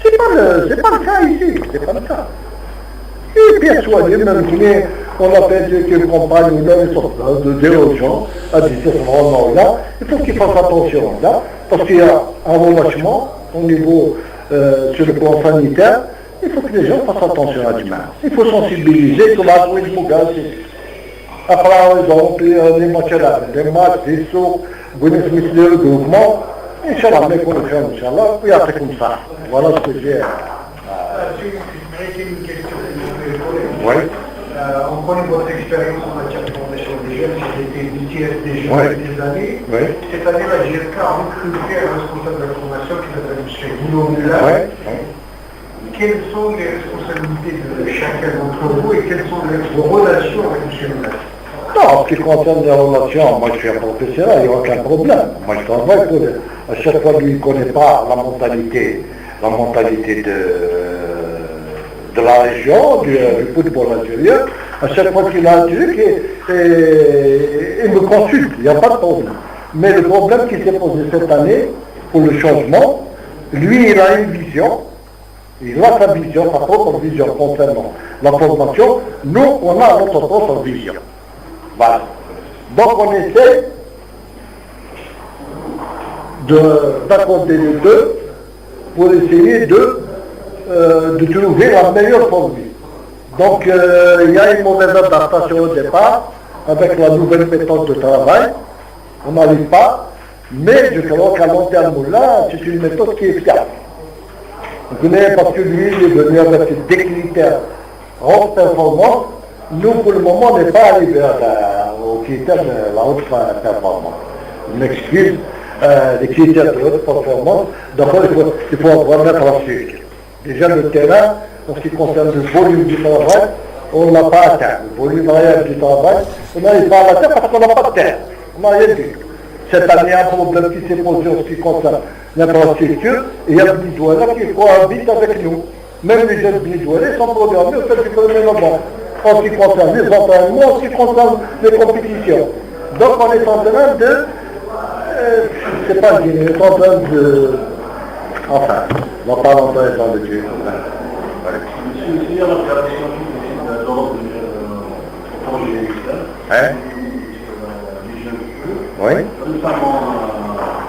[SPEAKER 7] C'est pas le cas ici, c'est pas le cas. Et persuadé, même si on a fait quelques campagnes où là, ils sont de dire aux gens, à dire ce moment-là, il faut qu'ils fassent attention là, parce qu'il y a un relâchement au niveau, sur le plan sanitaire, il faut que les gens fassent attention à l'humain. Il faut sensibiliser, comme à Louis Mougas. Après, ils ont pris les matchs là, des matchs, des sauts, vous avez le regroupement, Inch'Allah, mais qu'on le fait, Inch'Allah, puis après comme ça. Voilà ce que j'ai.
[SPEAKER 6] Une question.
[SPEAKER 7] Oui.
[SPEAKER 6] On connaît votre expérience en matière de formation des jeunes, c'était du TS des jeunes des années.
[SPEAKER 7] Oui.
[SPEAKER 6] Cette année, la GFK a recruté un responsable de la formation qui s'appelle M. Boulot-Mula.
[SPEAKER 7] Oui.
[SPEAKER 6] Quelles sont les responsabilités de chacun d'entre vous et quelles sont vos relations avec M. Mula?
[SPEAKER 7] Non, en ce qui concerne les relations, moi je suis un professionnel, il n'y a aucun problème. Moi je travaille pour à chaque fois lui il ne connaît pas la mentalité de la région, du football algérien. À chaque fois qu'il a un truc, il me consulte, il n'y a pas de problème. Mais le problème qui s'est posé cette année, pour le changement, lui il a une vision, il a sa vision, sa propre vision concernant la formation. Nous, on a notre propre vision. Voilà. Donc on essaie d'accorder les deux pour essayer de trouver la meilleure formule. Donc il y a une mauvaise adaptation au départ avec la nouvelle méthode de travail. On n'arrive pas, mais je crois qu'à long terme là, c'est une méthode qui est fiable. Vous connaissez, parce que lui, il est venu avec des critères haute performance. Nous, pour le moment, on n'est pas arrivé aux critères de la haute performance. Je m'excuse, les critères de haute performance, d'abord, il faut avoir mettre en sucre. Déjà, le terrain, en ce qui concerne le volume du travail, on n'a pas atteint. Le volume réel du travail, on n'arrive pas à l'atteindre parce qu'on n'a pas de terre. On n'a rien dit. Cette année, un problème qui s'est posé en ce qui concerne l'infrastructure, et il y a Bénidouala qui cohabite avec nous. Même les jeunes Bénidoualais sont programmés au fait du 1er novembre, en ce qui concerne les entraînements, en ce qui concerne les compétitions. Donc on est en train de... c'est pas dire, on est en train de... Enfin, on va pas rentrer dans le Dieu.
[SPEAKER 5] S'il y a la fédération d'Europe au projet externe,
[SPEAKER 7] Hein?
[SPEAKER 5] les jeunes,
[SPEAKER 7] Oui.
[SPEAKER 5] notamment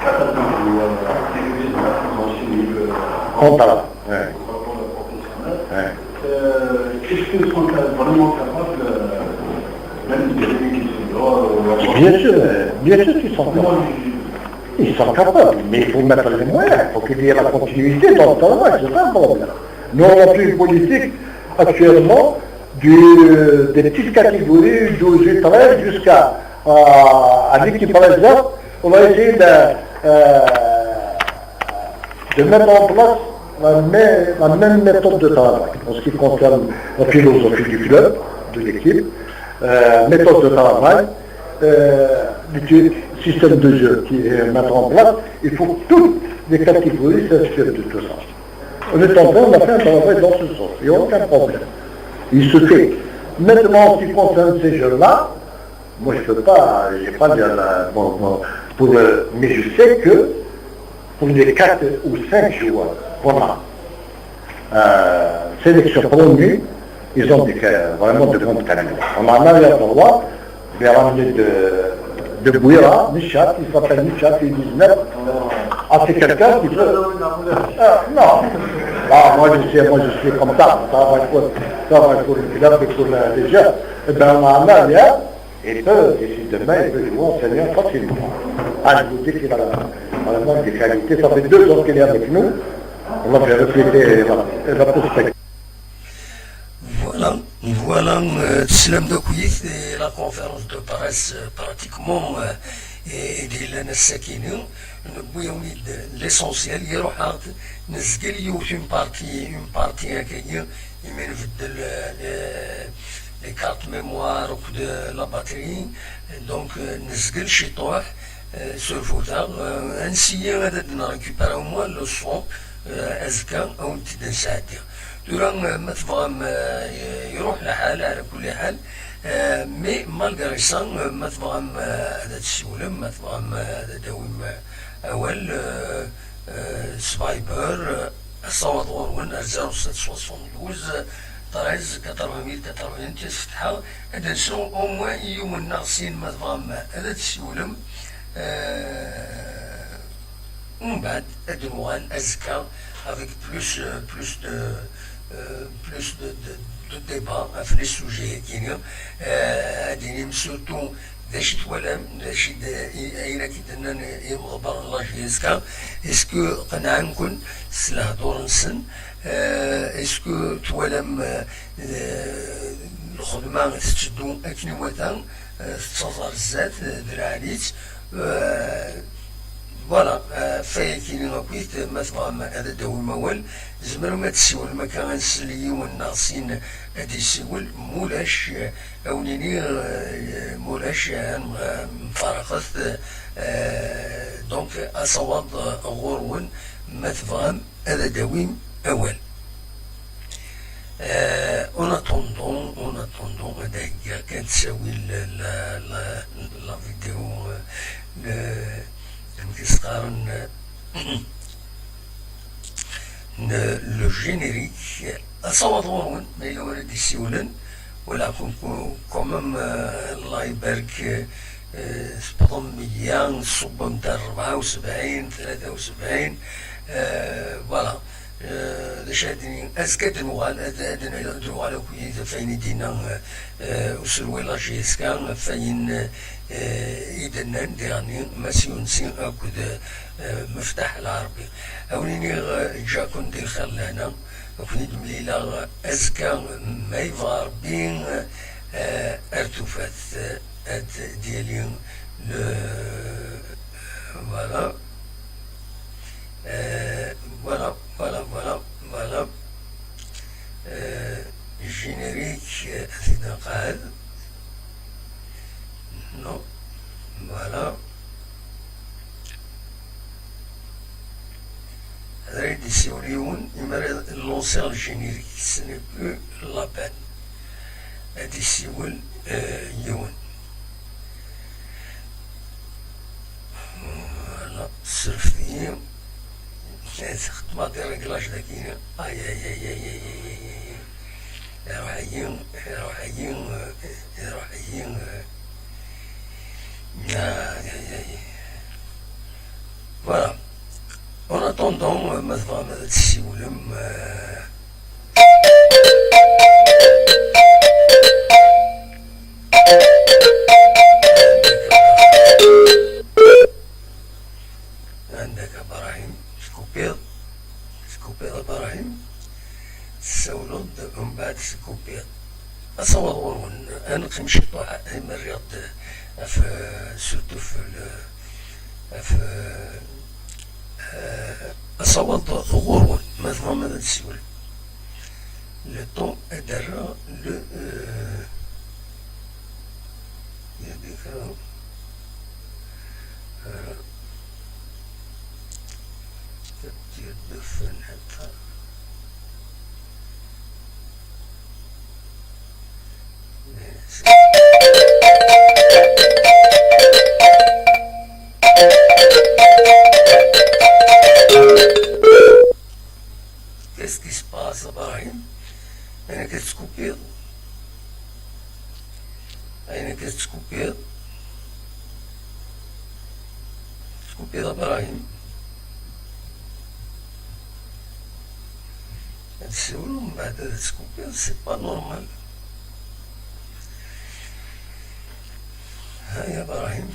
[SPEAKER 5] Catalan ou activistes de la France civile,
[SPEAKER 7] Contrat. Ouais.
[SPEAKER 5] professionnelle,
[SPEAKER 7] Ouais.
[SPEAKER 5] est-ce qu'ils sont vraiment capables, même de
[SPEAKER 7] Bien sûr qu'ils sont capables. Ils sont capables, mais il faut mettre les moyens, il faut qu'il y ait la continuité dans le travail, c'est ça le problème. Nous avons pris une politique actuellement des petites catégories, 12 et 13 jusqu'à l'équipe par exemple, on va essayer de mettre en place la même méthode de travail en ce qui concerne la philosophie du club, de l'équipe, méthode de travail, du système de jeu qui est mettre en place. Il faut que toutes les catégories s'inscrivent de tout ça. On est en train, on a fait un travail dans ce sens, il n'y a aucun problème. Il se fait. Maintenant, en ce qui concerne ces jeux-là, moi je ne peux pas, j'ai pas de mais je sais que pour les 4 ou 5 joueurs qu'on a sélection première, ils ont vraiment de grandes qualités. On en a eu à droit, je vais ramener de Bouira, Nichat, il s'appelle Nichat, il est 19. Ah, c'est quelqu'un qui veut... non. Ah, moi je suis comme ça va pour le club et pour les jeunes. Eh bien, on en a là, et si demain, il peut jouer en Seigneur facilement. Ah, je vous dis qu'il a vraiment des qualités. Ça fait 2 ans qu'il est avec nous. On va faire refléter la perspective.
[SPEAKER 1] Voilà, Tslam Dokouïf et la conférence de presse pratiquement et de Sakine, l'essentiel, il y a une partie accueillie, il met les cartes mémoire de la batterie, donc Nesgel chez toi, sur le fauteuil, ainsi on récupère au moins le son, Azka ou Tidensadi. Durant ما تفهم يروح لحال على كل حال مي مالغري سان ما تفهم هذا السولم ما تفهم هذا دويم اول سبايبر الصوت غورون 0772 13 400 400 تفتحها هذا سو او موان يوم الناقصين ما تفهم هذا السولم ومن بعد ادنوان ازكى avec plus de débats sur les sujets qui nous surtout باش توالم باش إلا كيدنا يغبر الله يسكا اسكو قنعنكن سلا دور نسن اسكو توالم الخدمة تشدو أكني وطن تصدر الزات درعاليت فوالا فايكيني غاكويت ما تبغى هذا داوي مول زمرو ما تسيول ما كان نسلي والناقصين هادي سيول مولاش اونيني مولاش مفارقة دونك اصوات غورون ما تبغى هذا داوي اول on attendons هذاك كتساوي لا فيديو le générique à صوتون ما إلا ولد يسولن ولكن كمم الله يبارك سبعة مليون صوب متاع 74 73 فوالا لشادني أزكاد المغال أدنى يدرو على كوي فين دينا وسلوي لاجيسكا فين إذا نديرني مسيونسين أكد مفتاح العربي أوليني جاكون دير خلانا وفنيد مليلا أزكا ما يفار بين ارتفات ديالي فوالا voilà générique c'est قاعد non voilà هذا يديسيوليون يمر لونسير الجينيريك سني بلو لابان يديسيول يون فوالا سرفي خدمة ديال ريكلاج داكينا روحيين voilà. En attendant, مثلا تسيولم عندك براهيم سكوبيض براهيم تسولد ومن بعد سكوبيض أصور غورون أنا قمشي طوح من الرياض سورتو في أصور غورون مثلا ماذا تسول لو طون أدرى لو يديك تبتير دفن حتى Qu'est-ce qui se passe, Ibrahim? Qu'est-ce que tu coupes? Coupé Ibrahim. C'est pas normal. هاي إبراهيم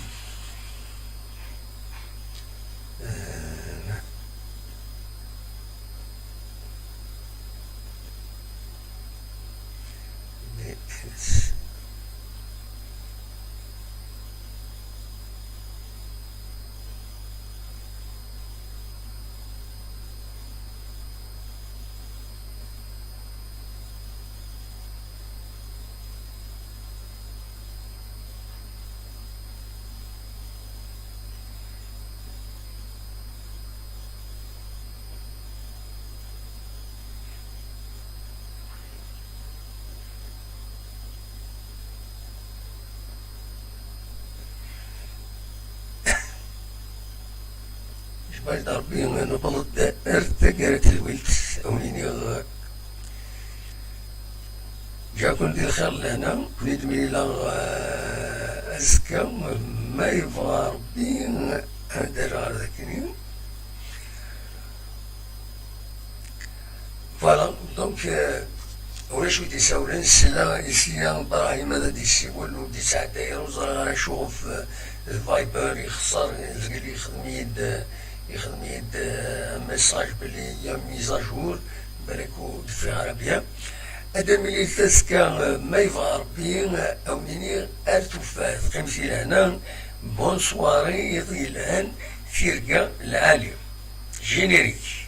[SPEAKER 1] باش ضربين أنا بلد ارتقرت الولد أوليني جا كون دير خير لهنا كنت ميلا أزكى ما يبغى ربي دار هذاك فوالا دونك ولاش ودي ساولين السلا يسيا إبراهيم هذا ديسي ولو دي ساعة داير وزرا نشوف الفايبر يخسر يلقى يخدم يد ميساج بلي يا ميزاجور بالكو في عربية هذا ملي تسكا ما يبغى ربي أو مني أرتوفات قمشي لهنا بون سواري يطيلان فرقة العالية جينيريك